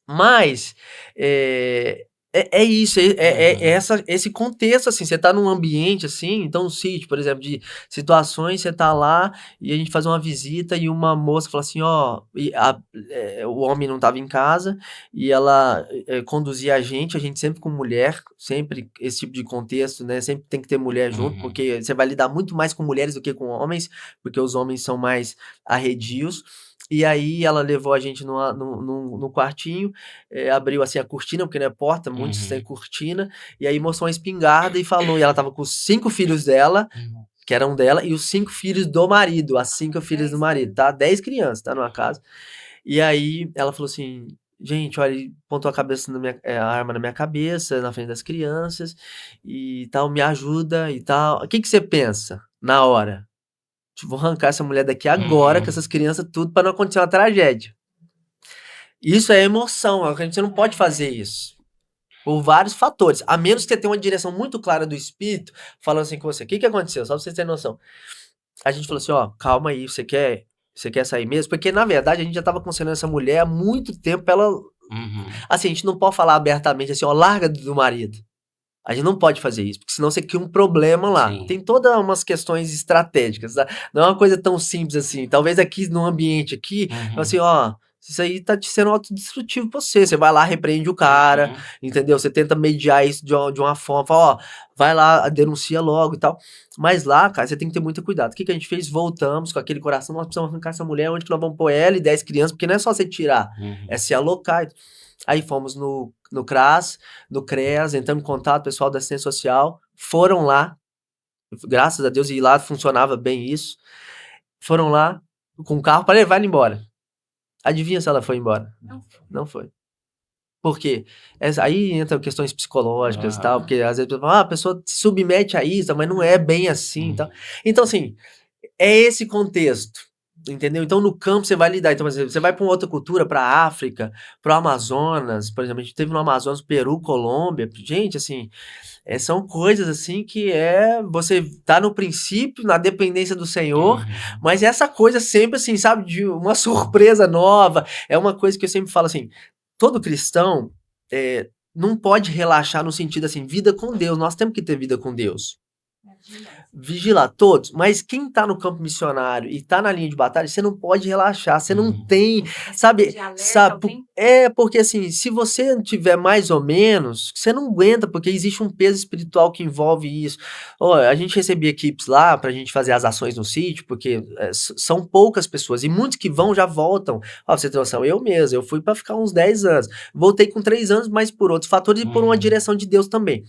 S3: Mas, isso, esse contexto, assim, você tá num ambiente, assim, então no sítio, por exemplo, de situações, você tá lá e a gente faz uma visita e uma moça fala assim, ó, o homem não tava em casa e ela conduzia a gente sempre com mulher, sempre esse tipo de contexto, né, sempre tem que ter mulher junto, porque você vai lidar muito mais com mulheres do que com homens, porque os homens são mais arredios. E aí ela levou a gente no quartinho, abriu assim a cortina, porque não é porta, muitos têm cortina, e aí mostrou uma espingarda e falou, e ela tava com os 5 filhos dela, que eram dela, e os 5 filhos do marido, as 5 filhas do marido, tá? 10 crianças, tá? Numa casa. E aí ela falou assim, gente, olha, ele pontou a arma na minha cabeça, na frente das crianças, e tal, me ajuda e tal. O que você pensa na hora? Vou arrancar essa mulher daqui agora, com essas crianças, tudo, pra não acontecer uma tragédia. Isso é emoção, a gente não pode fazer isso. Por vários fatores. A menos que você tenha uma direção muito clara do espírito, falando assim com você, o que aconteceu? Só pra vocês terem noção. A gente falou assim, ó, calma aí, você quer sair mesmo? Porque, na verdade, a gente já tava aconselhando essa mulher há muito tempo, ela... Assim, a gente não pode falar abertamente assim, ó, larga do marido. A gente não pode fazer isso, porque senão você cria um problema lá.
S2: Sim.
S3: Tem todas umas questões estratégicas, tá? Não é uma coisa tão simples assim. Talvez aqui no ambiente aqui, assim, ó, isso aí tá te sendo autodestrutivo pra você. Você vai lá, repreende o cara, entendeu? Você tenta mediar isso de uma forma, fala, ó, vai lá, denuncia logo e tal. Mas lá, cara, você tem que ter muito cuidado. O que a gente fez? Voltamos com aquele coração, nós precisamos arrancar essa mulher, onde que nós vamos pôr ela e 10 crianças, porque não é só você tirar, é se alocar. Aí fomos no CRAS, no CREAS, entramos em contato, pessoal da assistência social, foram lá, graças a Deus, e lá funcionava bem isso, foram lá com o carro para levar ela embora. Adivinha se ela foi embora? Não foi. Por quê? Aí entram questões psicológicas e tal, porque às vezes a pessoa se submete a isso, mas não é bem assim e tal. Então, assim, é esse contexto. Entendeu? Então no campo você vai lidar. Então, você vai para uma outra cultura, para a África, para o Amazonas, por exemplo, a gente teve no Amazonas, Peru, Colômbia. Gente, assim, são coisas assim que você tá no princípio, na dependência do Senhor, mas essa coisa sempre assim, sabe, de uma surpresa nova. É uma coisa que eu sempre falo assim, todo cristão não pode relaxar no sentido assim, vida com Deus. Nós temos que ter vida com Deus. Vigilar todos, mas quem tá no campo missionário e tá na linha de batalha, você não pode relaxar, você não tem, sabe, Porque assim, se você tiver mais ou menos, você não aguenta, porque existe um peso espiritual que envolve isso. Ó, a gente recebia equipes lá pra gente fazer as ações no sítio, porque são poucas pessoas, e muitos que vão já voltam. Ó, pra você ter noção, eu mesmo, eu fui pra ficar uns 10 anos, voltei com 3 anos, mas por outros fatores e por uma direção de Deus também.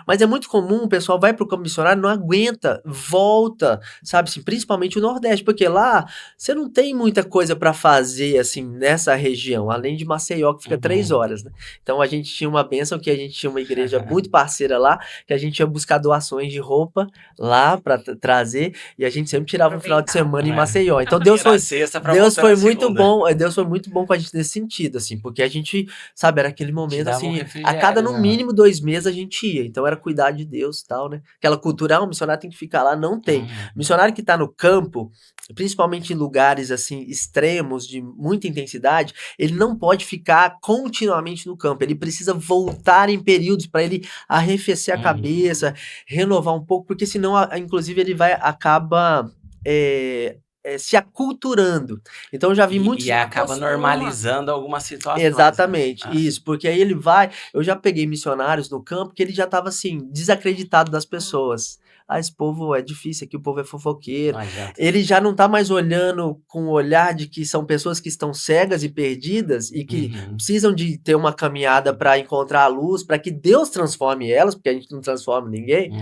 S3: Mas é muito comum, o pessoal vai pro campo missionário, não aguenta, volta, sabe assim, principalmente o Nordeste, porque lá você não tem muita coisa pra fazer, assim, nessa região, além de Maceió, que fica 3 horas, né? Então a gente tinha uma bênção que a gente tinha uma igreja muito parceira lá, que a gente ia buscar doações de roupa lá pra trazer, e a gente sempre tirava um final de semana em Maceió. Então Deus foi muito bom, Deus foi muito bom com a gente nesse sentido, assim, porque a gente, sabe, era aquele momento, assim, a cada no mínimo 2 meses a gente ia, então era cuidar de Deus e tal, né? Aquela cultura, o missionário tem que ficar lá, não tem. Missionário que tá no campo, principalmente em lugares, assim, extremos, de muita intensidade, ele não pode ficar continuamente no campo, ele precisa voltar em períodos para ele arrefecer a cabeça, renovar um pouco, porque senão, inclusive, ele acaba se aculturando. Então eu já vi muitos...
S2: E acaba normalizando algumas situações.
S3: Exatamente, isso, porque aí ele vai... Eu já peguei missionários no campo que ele já estava, assim, desacreditado das pessoas. Esse povo é difícil aqui, o povo é fofoqueiro. Ele já não tá mais olhando com o olhar de que são pessoas que estão cegas e perdidas e que precisam de ter uma caminhada para encontrar a luz, para que Deus transforme elas, porque a gente não transforma ninguém,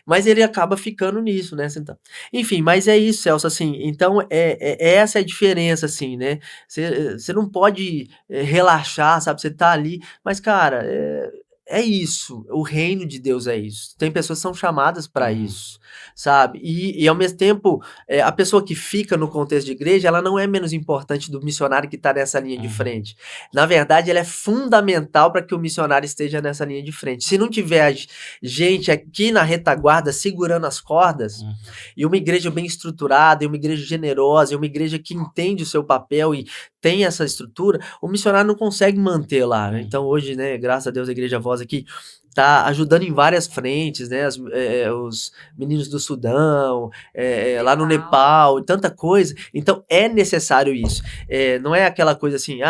S3: mas ele acaba ficando nisso, né? Então, enfim, mas é isso, Celso, assim, então essa é a diferença, assim, né? Você não pode relaxar, sabe? Você tá ali, mas, cara... É isso, o reino de Deus é isso. Tem pessoas que são chamadas para isso, sabe? E ao mesmo tempo, a pessoa que fica no contexto de igreja, ela não é menos importante do missionário que está nessa linha de frente. Na verdade, ela é fundamental para que o missionário esteja nessa linha de frente. Se não tiver gente aqui na retaguarda segurando as cordas, e uma igreja bem estruturada, e uma igreja generosa, e uma igreja que entende o seu papel e tem essa estrutura, o missionário não consegue manter lá, né? Então hoje, né, graças a Deus, a Igreja Voz aqui tá ajudando em várias frentes, né, os meninos do Sudão, lá no Nepal, tanta coisa. Então é necessário isso. Não é aquela coisa assim,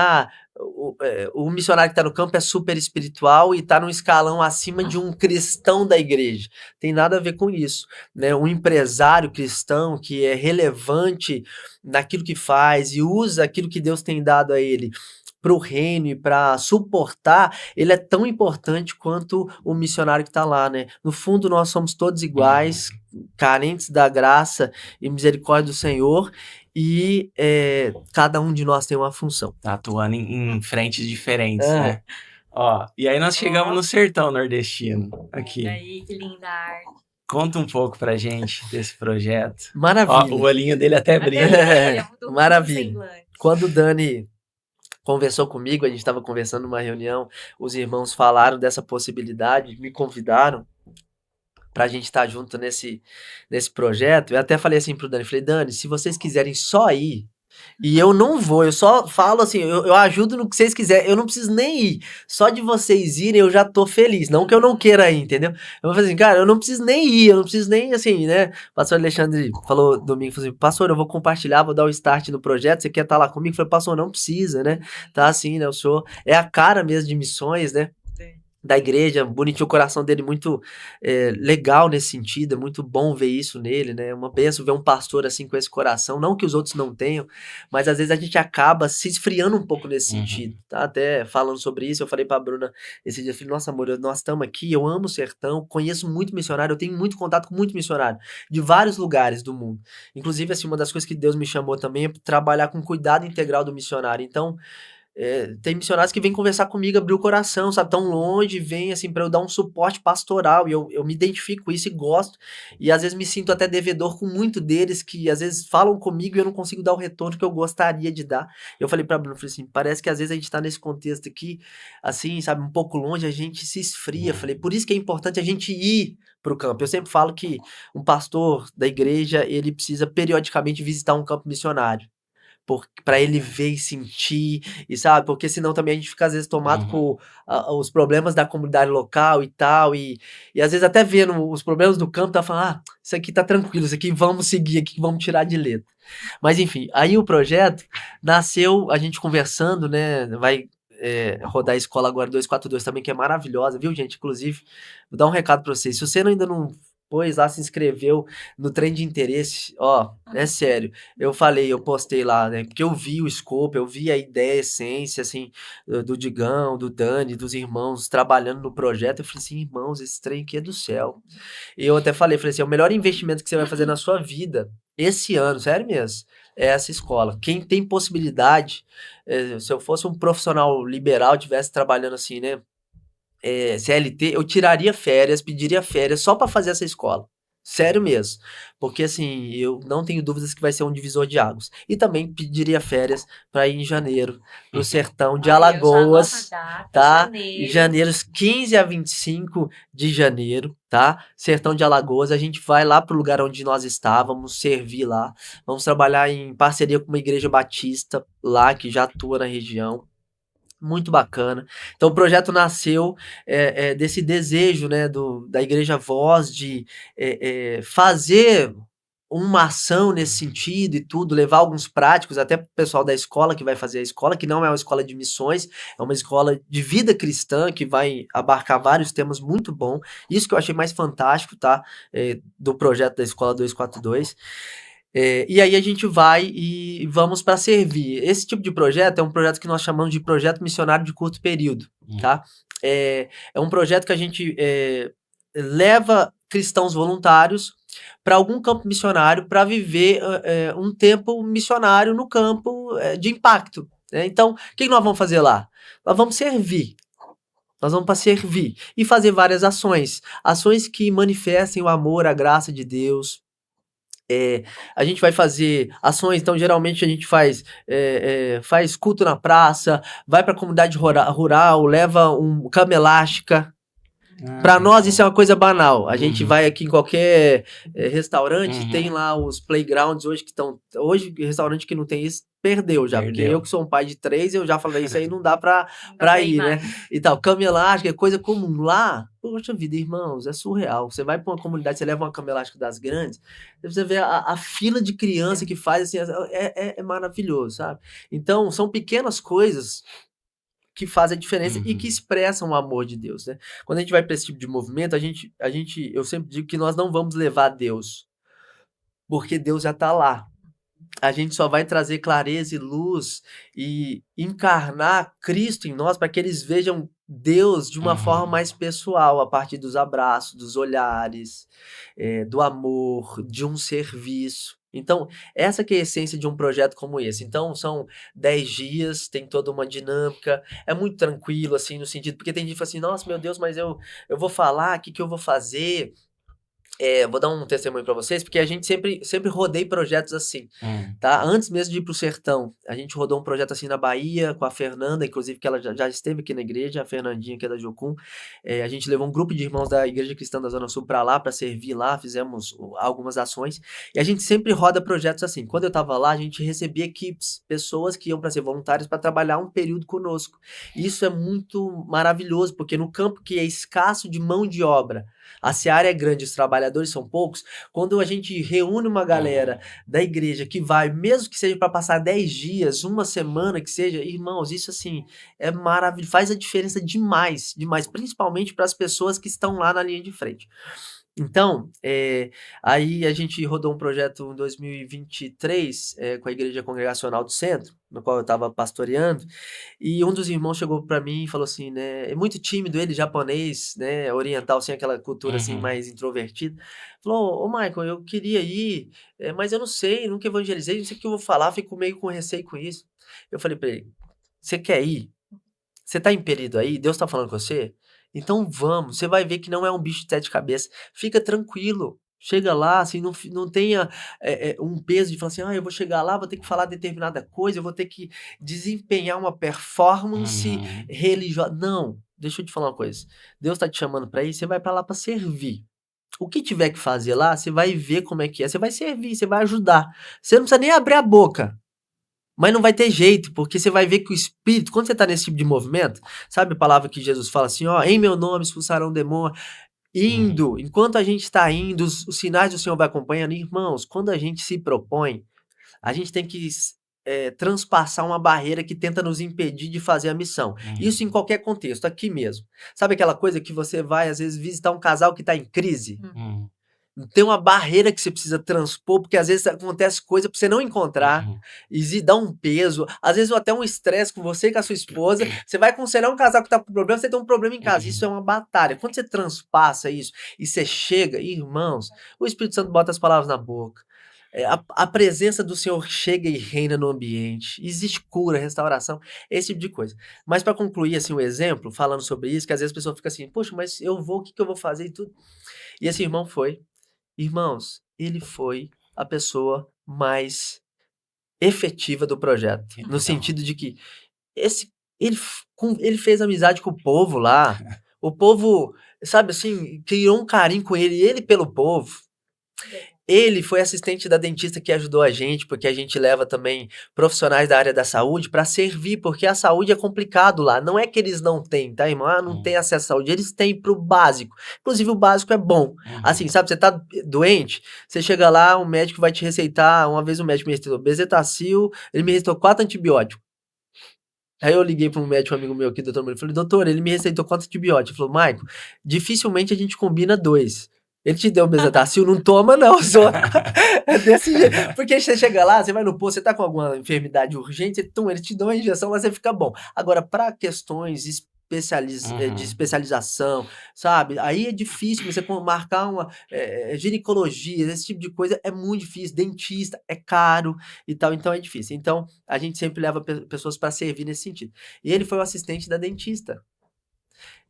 S3: o missionário que está no campo é super espiritual e está num escalão acima de um cristão da igreja. Tem nada a ver com isso, né? Um empresário cristão que é relevante naquilo que faz e usa aquilo que Deus tem dado a ele para o reino e para suportar, ele é tão importante quanto o missionário que está lá, né? No fundo, nós somos todos iguais, carentes da graça e misericórdia do Senhor, e cada um de nós tem uma função.
S2: Tá atuando em frentes diferentes, né? Ó, e aí nós chegamos no sertão nordestino, aqui.
S1: E aí, que linda arte.
S2: Conta um pouco pra gente desse projeto.
S3: Maravilha.
S2: Ó, o olhinho dele até brilha.
S3: Maravilha. Quando o Dani conversou comigo, a gente estava conversando numa reunião, os irmãos falaram dessa possibilidade, me convidaram pra gente estar junto nesse projeto. Eu até falei assim pro Dani, falei, Dani, se vocês quiserem só ir, e eu não vou, eu só falo assim, eu ajudo no que vocês quiserem, eu não preciso nem ir, só de vocês irem eu já tô feliz, não que eu não queira ir, entendeu? Eu vou fazer assim, cara, eu não preciso nem ir, eu não preciso nem, assim, né? O pastor Alexandre falou domingo, falou assim, pastor, eu vou compartilhar, vou dar o start no projeto, você quer estar lá comigo? Eu falei, pastor, não precisa, né? Tá assim, né, o senhor é a cara mesmo de missões, né? Da igreja, bonitinho, o coração dele muito legal nesse sentido, é muito bom ver isso nele, né, uma bênção ver um pastor assim com esse coração, não que os outros não tenham, mas às vezes a gente acaba se esfriando um pouco nesse sentido, tá? Até falando sobre isso, eu falei pra Bruna esse dia, eu falei, nossa amor, nós estamos aqui, eu amo o sertão, conheço muito missionário, eu tenho muito contato com muito missionário, de vários lugares do mundo, inclusive assim, uma das coisas que Deus me chamou também é trabalhar com cuidado integral do missionário, então tem missionários que vêm conversar comigo, abrir o coração, sabe, tão longe, vem assim para eu dar um suporte pastoral, e eu me identifico com isso e gosto, e às vezes me sinto até devedor com muito deles, que às vezes falam comigo e eu não consigo dar o retorno que eu gostaria de dar. Eu falei pra Bruno, falei assim, parece que às vezes a gente tá nesse contexto aqui, assim, sabe, um pouco longe, a gente se esfria, falei, por isso que é importante a gente ir pro campo. Eu sempre falo que um pastor da igreja, ele precisa periodicamente visitar um campo missionário, para ele ver e sentir, e sabe, porque senão também a gente fica às vezes tomado por os problemas da comunidade local e tal, e às vezes até vendo os problemas do campo, tá falando, isso aqui tá tranquilo, isso aqui vamos seguir aqui, vamos tirar de letra. Mas enfim, aí o projeto nasceu, a gente conversando, né, vai rodar a escola agora 242 também, que é maravilhosa, viu, gente? Inclusive, vou dar um recado pra vocês. Se você ainda não pôs lá, se inscreveu no trem de interesse, ó, é sério. Eu postei lá, né? Porque eu vi o escopo, eu vi a ideia, a essência, assim, do Digão, do Dani, dos irmãos trabalhando no projeto. Eu falei assim, irmãos, esse trem aqui é do céu. E eu até falei assim, é o melhor investimento que você vai fazer na sua vida esse ano, sério mesmo, é essa escola. Quem tem possibilidade, se eu fosse um profissional liberal, tivesse trabalhando assim, né, CLT, eu tiraria férias, pediria férias só para fazer essa escola. Sério mesmo. Porque assim, eu não tenho dúvidas que vai ser um divisor de águas. E também pediria férias para ir em janeiro, pro sertão de Alagoas, tá? Em janeiro, 15 a 25 de janeiro, tá? Sertão de Alagoas, a gente vai lá pro lugar onde nós estávamos, servir lá. Vamos trabalhar em parceria com uma igreja batista lá, que já atua na região. Muito bacana. Então o projeto nasceu desse desejo, né, da Igreja Voz de fazer uma ação nesse sentido e tudo, levar alguns práticos até para o pessoal da escola que vai fazer a escola, que não é uma escola de missões, é uma escola de vida cristã que vai abarcar vários temas muito bom. Isso que eu achei mais fantástico, tá? Do projeto da Escola 242. E aí a gente vai e vamos para servir. Esse tipo de projeto é um projeto que nós chamamos de projeto missionário de curto período, tá? É um projeto que a gente leva cristãos voluntários para algum campo missionário para viver um tempo missionário no campo de impacto, né? Então, o que nós vamos fazer lá? Nós vamos servir. Nós vamos para servir e fazer várias ações. Ações que manifestem o amor, a graça de Deus. A gente vai fazer ações, então geralmente a gente faz culto na praça, vai para a comunidade rural, leva cama elástica. Para nós isso é uma coisa banal. A gente vai aqui em qualquer restaurante, tem lá os playgrounds hoje que estão. Hoje, restaurante que não tem isso, perdeu já. Porque eu que sou um pai de 3, eu já falei, isso aí não dá pra ir, né? E tal, cama elástica é coisa comum. Lá, poxa vida, irmãos, é surreal. Você vai pra uma comunidade, você leva uma cama elástica das grandes, você vê a fila de criança que faz, assim, é maravilhoso, sabe? Então, são pequenas coisas que fazem a diferença e que expressam o amor de Deus, né? Quando a gente vai para esse tipo de movimento, eu sempre digo que nós não vamos levar Deus, porque Deus já está lá. A gente só vai trazer clareza e luz e encarnar Cristo em nós para que eles vejam Deus de uma forma mais pessoal, a partir dos abraços, dos olhares, do amor, de um serviço. Então, essa que é a essência de um projeto como esse. Então, são 10 dias, tem toda uma dinâmica, é muito tranquilo, assim, no sentido, porque tem gente que fala assim, nossa, meu Deus, mas eu vou falar, o que eu vou fazer? Vou dar um testemunho para vocês, porque a gente sempre rodei projetos assim, tá? Antes mesmo de ir pro sertão, a gente rodou um projeto assim na Bahia, com a Fernanda, inclusive, que ela já esteve aqui na igreja, a Fernandinha, que é da Jocum. A gente levou um grupo de irmãos da Igreja Cristã da Zona Sul para lá, para servir lá, fizemos algumas ações, e a gente sempre roda projetos assim. Quando eu tava lá, a gente recebia equipes, pessoas que iam para ser voluntários para trabalhar um período conosco. Isso é muito maravilhoso, porque no campo que é escasso de mão de obra, a seara é grande, os trabalhadores são poucos. Quando a gente reúne uma galera da igreja que vai, mesmo que seja para passar 10 dias, uma semana que seja, irmãos, isso assim é maravilhoso, faz a diferença demais, demais, principalmente para as pessoas que estão lá na linha de frente. Então, aí a gente rodou um projeto em 2023 com a Igreja Congregacional do Centro, no qual eu estava pastoreando, e um dos irmãos chegou para mim e falou assim, né, é muito tímido ele, japonês, né, oriental, sem aquela cultura assim mais introvertida, falou, ô Michael, eu queria ir, mas eu não sei, nunca evangelizei, não sei o que eu vou falar, fico meio com receio com isso. Eu falei para ele, você quer ir? Você tá impelido aí? Deus tá falando com você? Então vamos, você vai ver que não é um bicho de 7 cabeças. Fica tranquilo. Chega lá, assim, não tenha um peso de falar assim, eu vou chegar lá, vou ter que falar determinada coisa, eu vou ter que desempenhar uma performance religiosa. Não, deixa eu te falar uma coisa. Deus tá te chamando para isso, você vai para lá para servir. O que tiver que fazer lá, você vai ver como é que é. Você vai servir, você vai ajudar. Você não precisa nem abrir a boca. Mas não vai ter jeito, porque você vai ver que o Espírito, quando você está nesse tipo de movimento, sabe a palavra que Jesus fala assim, em meu nome expulsarão demônio, indo, enquanto a gente está indo, os sinais do Senhor vai acompanhando. Irmãos, quando a gente se propõe, a gente tem que transpassar uma barreira que tenta nos impedir de fazer a missão. Isso em qualquer contexto, aqui mesmo. Sabe aquela coisa que você vai, às vezes, visitar um casal que está em crise? Tem uma barreira que você precisa transpor, porque às vezes acontece coisa pra você não encontrar, e dá um peso, às vezes até um estresse com você e com a sua esposa. Você vai aconselhar um casal que tá com problema, você tem um problema em casa. Isso é uma batalha. Quando você transpassa isso e você chega, irmãos, o Espírito Santo bota as palavras na boca. A presença do Senhor chega e reina no ambiente. Existe cura, restauração, esse tipo de coisa. Mas para concluir assim o exemplo, falando sobre isso, que às vezes a pessoa fica assim, poxa, mas eu vou, o que eu vou fazer e tudo. E esse irmão foi. Irmãos, ele foi a pessoa mais efetiva do projeto. No sentido de que ele fez amizade com o povo lá. O povo, sabe assim, criou um carinho com ele pelo povo. Ele foi assistente da dentista que ajudou a gente, porque a gente leva também profissionais da área da saúde para servir, porque a saúde é complicado lá. Não é que eles não têm, tá, irmão? Não tem acesso à saúde. Eles têm pro básico. Inclusive, o básico é bom. Assim, sabe, você tá doente, você chega lá, o médico vai te receitar. Uma vez o médico me receitou bezetacil, ele me receitou 4 antibióticos. Aí eu liguei para um médico amigo meu aqui, doutor Murilo, falei, doutor, ele me receitou 4 antibióticos. Ele falou, Maico, dificilmente a gente combina 2. Ele te deu um bezetacil, não toma não, só. É desse jeito. Porque você chega lá, você vai no posto, você tá com alguma enfermidade urgente, eles te dão uma injeção, mas você fica bom. Agora, para questões de especialização, sabe? Aí é difícil você marcar uma ginecologia, esse tipo de coisa é muito difícil. Dentista é caro e tal, então é difícil. Então, a gente sempre leva pessoas para servir nesse sentido. E ele foi o assistente da dentista.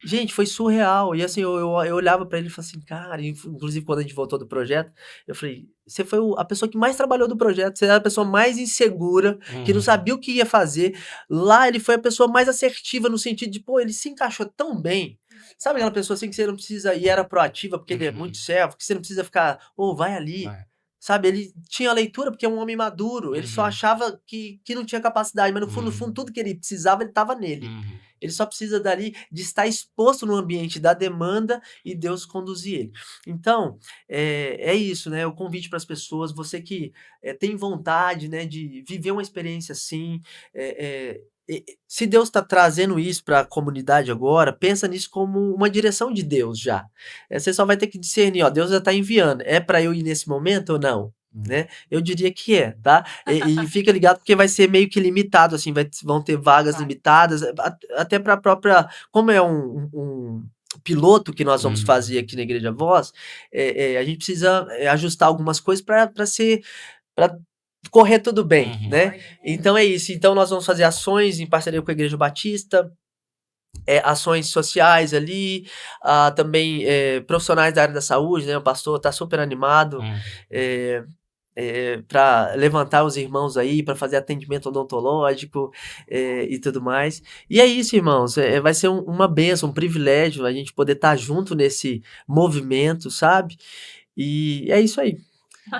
S3: Gente, foi surreal. E assim, eu olhava pra ele e falava assim, cara, inclusive quando a gente voltou do projeto, eu falei, você foi a pessoa que mais trabalhou do projeto, você era a pessoa mais insegura, que não sabia o que ia fazer. Lá ele foi a pessoa mais assertiva no sentido de, pô, ele se encaixou tão bem. Sabe aquela pessoa assim que você não precisa, e era proativa, porque ele é muito servo, que você não precisa ficar, vai ali. Sabe, ele tinha leitura porque é um homem maduro, ele só achava que não tinha capacidade, mas no fundo, tudo que ele precisava, ele estava nele. Ele só precisa dali de estar exposto no ambiente da demanda e Deus conduzir ele. Então, é isso, né? O convite para as pessoas, você que tem vontade, né, de viver uma experiência assim, se Deus está trazendo isso para a comunidade agora, pensa nisso como uma direção de Deus já. Você só vai ter que discernir, ó, Deus já está enviando. É para eu ir nesse momento ou não? Né? Eu diria que tá? E fica ligado porque vai ser meio que limitado, assim, vão ter vagas limitadas, até para a própria, como é um piloto que nós vamos fazer aqui na Igreja Voz, a gente precisa ajustar algumas coisas para correr tudo bem, né? Então é isso. Então nós vamos fazer ações em parceria com a Igreja Batista, ações sociais ali, também profissionais da área da saúde, né? O pastor tá super animado para levantar os irmãos aí, para fazer atendimento odontológico e tudo mais. E é isso, irmãos. Vai ser uma bênção, um privilégio a gente poder estar junto nesse movimento, sabe? E é isso aí.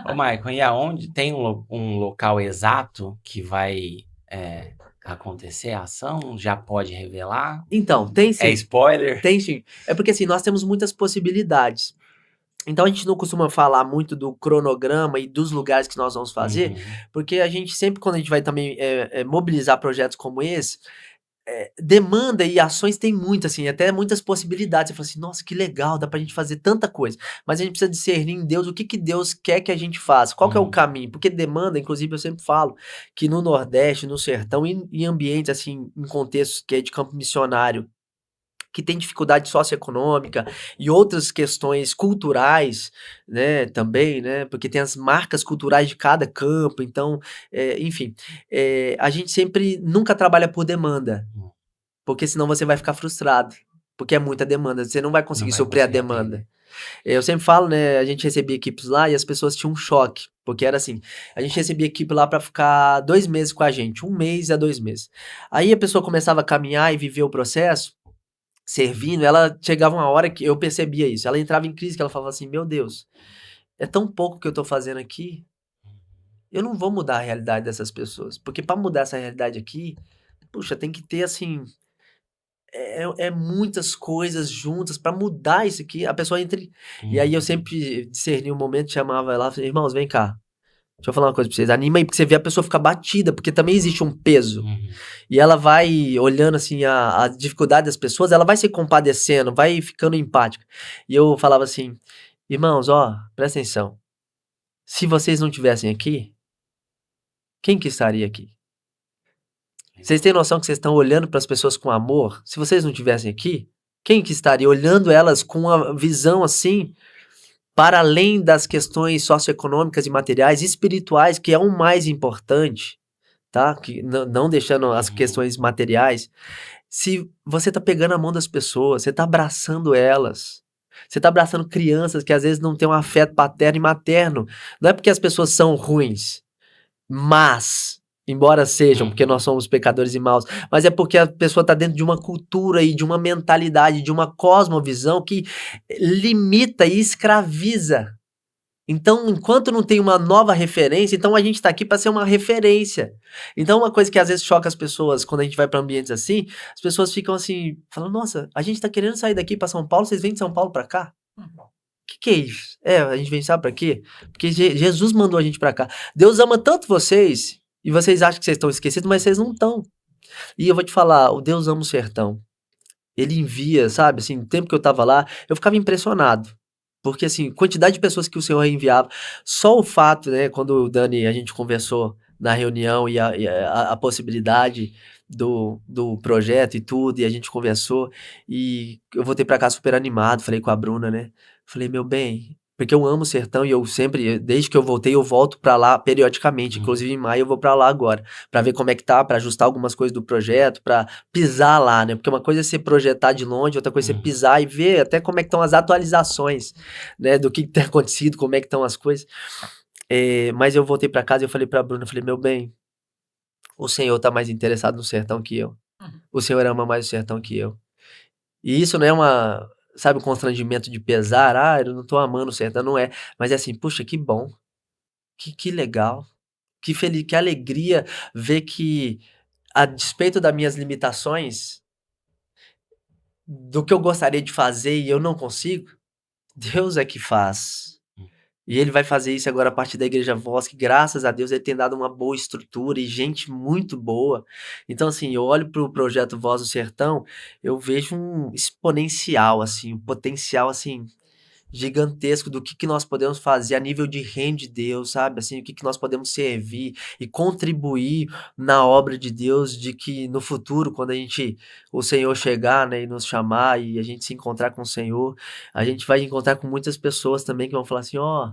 S2: Ô, Maicon, e aonde tem um local exato que vai acontecer a ação? Já pode revelar?
S3: Então, tem sim.
S2: É spoiler?
S3: Tem sim. É porque assim, nós temos muitas possibilidades. Então a gente não costuma falar muito do cronograma e dos lugares que nós vamos fazer, porque a gente sempre, quando a gente vai também mobilizar projetos como esse, demanda e ações tem muito, assim, até muitas possibilidades. Você fala assim, nossa, que legal, dá pra gente fazer tanta coisa. Mas a gente precisa discernir em Deus o que Deus quer que a gente faça, qual que é o caminho. Porque demanda, inclusive eu sempre falo, que no Nordeste, no Sertão, em ambientes assim, em contextos que é de campo missionário, que tem dificuldade socioeconômica e outras questões culturais, né, também, né, porque tem as marcas culturais de cada campo, então, enfim, a gente nunca trabalha por demanda, porque senão você vai ficar frustrado, porque é muita demanda, você não vai conseguir suprir a demanda. Eu sempre falo, né, a gente recebia equipes lá e as pessoas tinham um choque, porque era assim, a gente recebia equipe lá para ficar 2 meses com a gente, 1 mês a 2 meses. Aí a pessoa começava a caminhar e viver o processo, servindo, ela chegava uma hora que eu percebia isso, ela entrava em crise, que ela falava assim, meu Deus, é tão pouco que eu tô fazendo aqui, eu não vou mudar a realidade dessas pessoas, porque para mudar essa realidade aqui, puxa, tem que ter assim, muitas coisas juntas para mudar isso aqui, a pessoa entra, e aí eu sempre discerni um momento, chamava ela, irmãos, vem cá, Deixa eu falar uma coisa pra vocês. Anima aí, porque você vê a pessoa ficar batida, porque também existe um peso.
S2: Uhum.
S3: E ela vai olhando, assim, a dificuldade das pessoas, ela vai se compadecendo, vai ficando empática. E eu falava assim, irmãos, ó, presta atenção. Se vocês não tivessem aqui, quem que estaria aqui? Vocês têm noção que vocês estão olhando para as pessoas com amor? Se vocês não tivessem aqui, quem que estaria olhando elas com uma visão assim, para além das questões socioeconômicas e materiais, espirituais, que é o mais importante, tá? Que não deixando as
S2: Uhum.
S3: questões materiais. Se você tá pegando a mão das pessoas, você tá abraçando elas. Você tá abraçando crianças que às vezes não têm um afeto paterno e materno. Não é porque as pessoas são ruins, mas, embora sejam, porque nós somos pecadores e maus, mas é porque a pessoa está dentro de uma cultura e de uma mentalidade, de uma cosmovisão que limita e escraviza. Então, enquanto não tem uma nova referência, então a gente está aqui para ser uma referência. Então, uma coisa que às vezes choca as pessoas quando a gente vai para ambientes assim, as pessoas ficam assim, falando: nossa, a gente está querendo sair daqui para São Paulo, vocês vêm de São Paulo para cá? Que é isso? A gente vem, sabe pra quê? Porque Jesus mandou a gente pra cá. Deus ama tanto vocês, e vocês acham que vocês estão esquecidos, mas vocês não estão. E eu vou te falar, o Deus ama o sertão. Ele envia, sabe, assim, no tempo que eu tava lá, eu ficava impressionado. Porque, assim, quantidade de pessoas que o Senhor enviava. Só o fato, né, quando o Dani, a gente conversou na reunião e a possibilidade do projeto e tudo, e a gente conversou, e eu voltei pra cá super animado, falei com a Bruna, né, falei, meu bem, porque eu amo o sertão e eu sempre, desde que eu voltei, eu volto pra lá periodicamente, inclusive em maio eu vou pra lá agora, pra ver como é que tá, pra ajustar algumas coisas do projeto, pra pisar lá, né, porque uma coisa é você projetar de longe, outra coisa é você pisar e ver até como é que estão as atualizações, né, do que tem acontecido, como é que estão as coisas. Mas eu voltei pra casa e eu falei pra Bruna, eu falei, meu bem, o Senhor tá mais interessado no sertão que eu. O Senhor ama mais o sertão que eu. E isso não é sabe, um constrangimento de pesar, eu não tô amando o sertão, não é. Mas é assim, puxa, que bom, que legal, que feliz, que alegria ver que, a despeito das minhas limitações, do que eu gostaria de fazer e eu não consigo, Deus é que faz. E ele vai fazer isso agora a partir da Igreja Voz, que graças a Deus ele tem dado uma boa estrutura e gente muito boa. Então, assim, eu olho para o projeto Voz do Sertão, eu vejo um exponencial, assim, um potencial, assim, gigantesco do que nós podemos fazer a nível de reino de Deus, sabe? Assim, o que nós podemos servir e contribuir na obra de Deus, de que no futuro, quando o Senhor chegar, né, e nos chamar e a gente se encontrar com o Senhor, a gente vai encontrar com muitas pessoas também que vão falar assim, ó,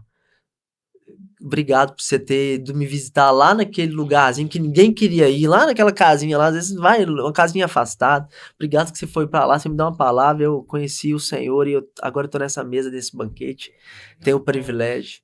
S3: obrigado por você ter ido me visitar lá naquele lugarzinho que ninguém queria ir, lá naquela casinha lá, às vezes vai, uma casinha afastada. Obrigado que você foi pra lá, você me dá uma palavra, eu conheci o Senhor e agora eu tô nessa mesa desse banquete, tenho o privilégio.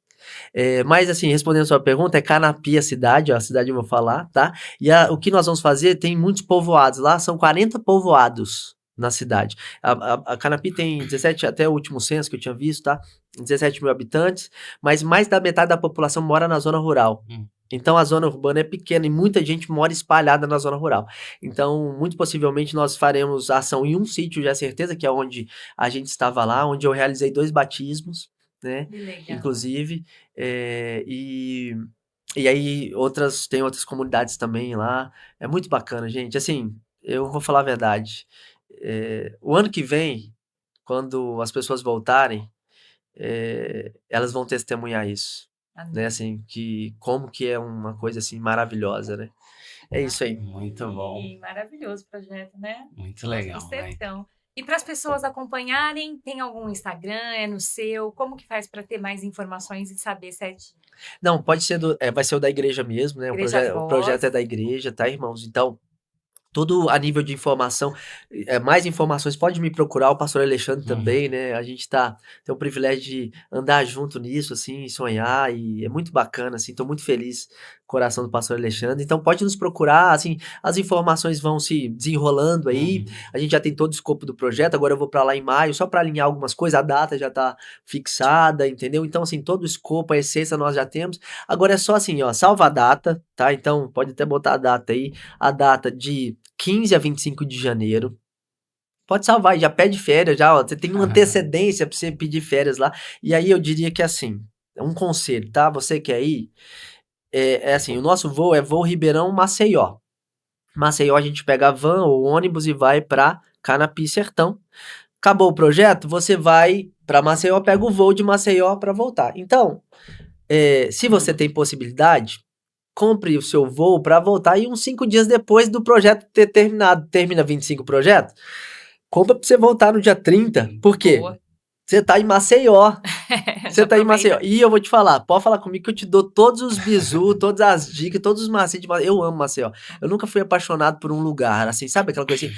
S3: Mas assim, respondendo a sua pergunta, é Canapi a cidade, ó, a cidade eu vou falar, tá? E o que nós vamos fazer, tem muitos povoados lá, são 40 povoados na cidade. A Canapi tem 17, até o último censo que eu tinha visto, tá? 17 mil habitantes, mas mais da metade da população mora na zona rural. Então a zona urbana é pequena e muita gente mora espalhada na zona rural. Então, muito possivelmente nós faremos ação em um sítio, já é certeza, que é onde a gente estava lá, onde eu realizei 2 batismos, né? Inclusive, e aí tem outras comunidades também lá. É muito bacana, gente. Assim, eu vou falar a verdade. O ano que vem, quando as pessoas voltarem, elas vão testemunhar isso, né? Assim, como que é uma coisa assim maravilhosa, né? É isso aí.
S2: Muito bom.
S1: Maravilhoso projeto, né?
S2: Muito legal.
S1: Voz do Sertão. E para as pessoas acompanharem, tem algum Instagram? É no seu? Como que faz para ter mais informações e saber certinho?
S3: Não, pode ser vai ser o da igreja mesmo, né?
S1: Igreja
S3: O projeto
S1: Voz.
S3: é da igreja, tá, irmãos? Então, tudo a nível de informação, mais informações, pode me procurar, o pastor Alexandre também, né? A gente tem o privilégio de andar junto nisso, assim, sonhar, e é muito bacana, assim, tô muito feliz com o coração do pastor Alexandre. Então pode nos procurar, assim, as informações vão se desenrolando aí, a gente já tem todo o escopo do projeto, agora eu vou para lá em maio, só para alinhar algumas coisas, a data já tá fixada, entendeu? Então, assim, todo o escopo, a essência nós já temos, agora é só assim, ó, salva a data, tá? Então pode até botar a data aí, a data de 15 a 25 de janeiro. Pode salvar, já pede férias, já, ó, você tem uma antecedência para você pedir férias lá. E aí eu diria que assim, é um conselho, tá? Você quer ir? é assim, o nosso voo é voo Ribeirão-Maceió. Maceió a gente pega a van ou ônibus e vai para Canapi Sertão. Acabou o projeto, você vai para Maceió, pega o voo de Maceió para voltar. Então, se você tem possibilidade, compre o seu voo para voltar e uns 5 dias depois do projeto ter terminado. Termina 25 o projeto, compra para você voltar no dia 30. Por quê?
S1: Boa.
S3: Você tá em Maceió. Você
S1: Já
S3: tá em
S1: aproveita.
S3: Maceió. E eu vou te falar, pode falar comigo que eu te dou todos os bizus, todas as dicas, todos os macetes de Maceió. Eu amo Maceió. Eu nunca fui apaixonado por um lugar, assim, sabe aquela coisa assim?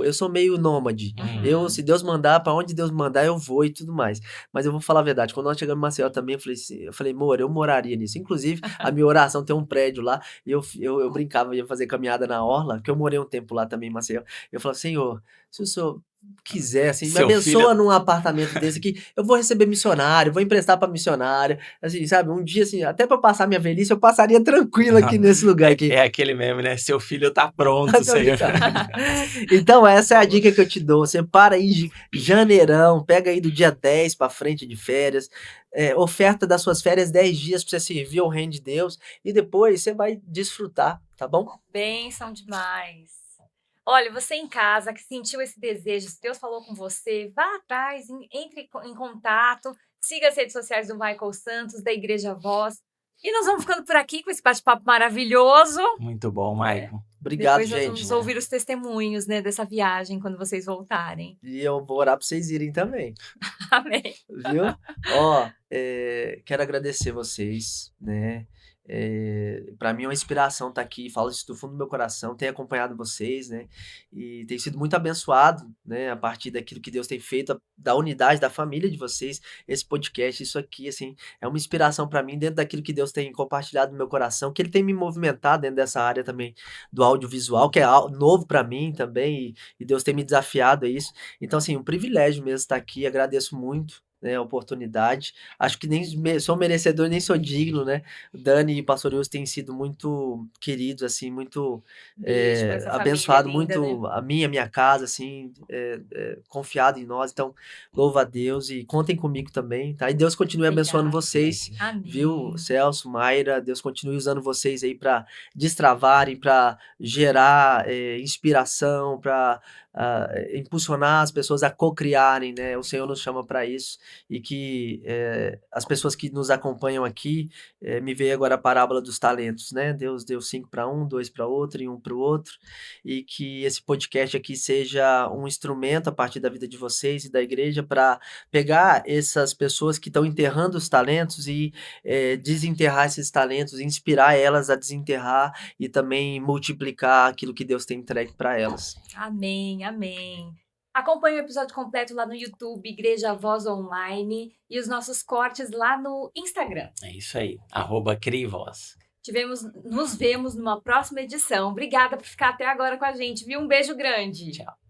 S3: Eu sou meio nômade.
S1: Uhum.
S3: Se Deus mandar, pra onde Deus mandar, eu vou e tudo mais. Mas eu vou falar a verdade, quando nós chegamos em Maceió também, eu falei, amor, eu moraria nisso. Inclusive, a minha oração tem um prédio lá, e eu brincava, ia fazer caminhada na orla, que eu morei um tempo lá também em Maceió. Eu falava, Senhor, se o Senhor quiser, assim, me
S2: Seu
S3: abençoa
S2: filho-
S3: num apartamento desse aqui, eu vou receber missionário, vou emprestar pra missionária, assim, sabe, um dia, assim, até pra passar minha velhice, eu passaria tranquilo aqui nesse lugar aqui.
S2: É aquele meme, né? Seu filho tá pronto,
S3: Tô
S2: Senhor.
S3: brincando. Então, essa é a dica que eu te dou. Você para aí de janeirão, pega aí do dia 10 pra frente de férias, oferta das suas férias 10 dias pra você servir ao reino de Deus, e depois você vai desfrutar, tá bom?
S1: Bênção demais. Olha, você em casa que sentiu esse desejo, se Deus falou com você, vá atrás, entre em contato, siga as redes sociais do Michael Santos, da Igreja Voz. E nós vamos ficando por aqui com esse bate-papo maravilhoso.
S2: Muito bom, Maicon.
S3: Obrigado,
S1: Depois nós
S3: gente.
S1: vamos ouvir os testemunhos, né, dessa viagem quando vocês voltarem.
S3: E eu vou orar pra vocês irem também.
S1: Amém.
S3: Viu? Ó, quero agradecer vocês, né? Para mim é uma inspiração estar aqui, falo isso do fundo do meu coração, tenho acompanhado vocês, né? E tenho sido muito abençoado, né? A partir daquilo que Deus tem feito, da unidade da família de vocês, esse podcast, isso aqui, assim, é uma inspiração para mim dentro daquilo que Deus tem compartilhado no meu coração, que Ele tem me movimentado dentro dessa área também do audiovisual, que é novo para mim também, e Deus tem me desafiado a isso. Então, assim, um privilégio mesmo estar aqui, agradeço muito, né, a oportunidade. Acho que nem sou merecedor, nem sou digno, né? O Dani e o Pastor Wilson têm sido muito queridos, assim, muito
S1: Beijo pra essa
S3: abençoado,
S1: família linda,
S3: muito a minha casa, assim, confiado em nós. Então, louvo a Deus e contem comigo também, tá? E Deus continue abençoando
S1: Obrigada.
S3: vocês,
S1: Amém.
S3: viu? Celso, Mayra, Deus continue usando vocês aí para destravarem, para gerar inspiração, para impulsionar as pessoas a cocriarem, né? O Senhor nos chama para isso e que as pessoas que nos acompanham aqui me veio agora a parábola dos talentos, né? Deus deu 5 para um, 2 para outro e 1 para o outro, e que esse podcast aqui seja um instrumento a partir da vida de vocês e da igreja para pegar essas pessoas que estão enterrando os talentos e desenterrar esses talentos, inspirar elas a desenterrar e também multiplicar aquilo que Deus tem entregue para elas.
S1: Amém, amém. Acompanhe o episódio completo lá no YouTube, Igreja Voz Online, e os nossos cortes lá no Instagram.
S2: É isso aí. @Crivoz.
S1: Nos vemos numa próxima edição. Obrigada por ficar até agora com a gente, viu? Um beijo grande.
S2: Tchau.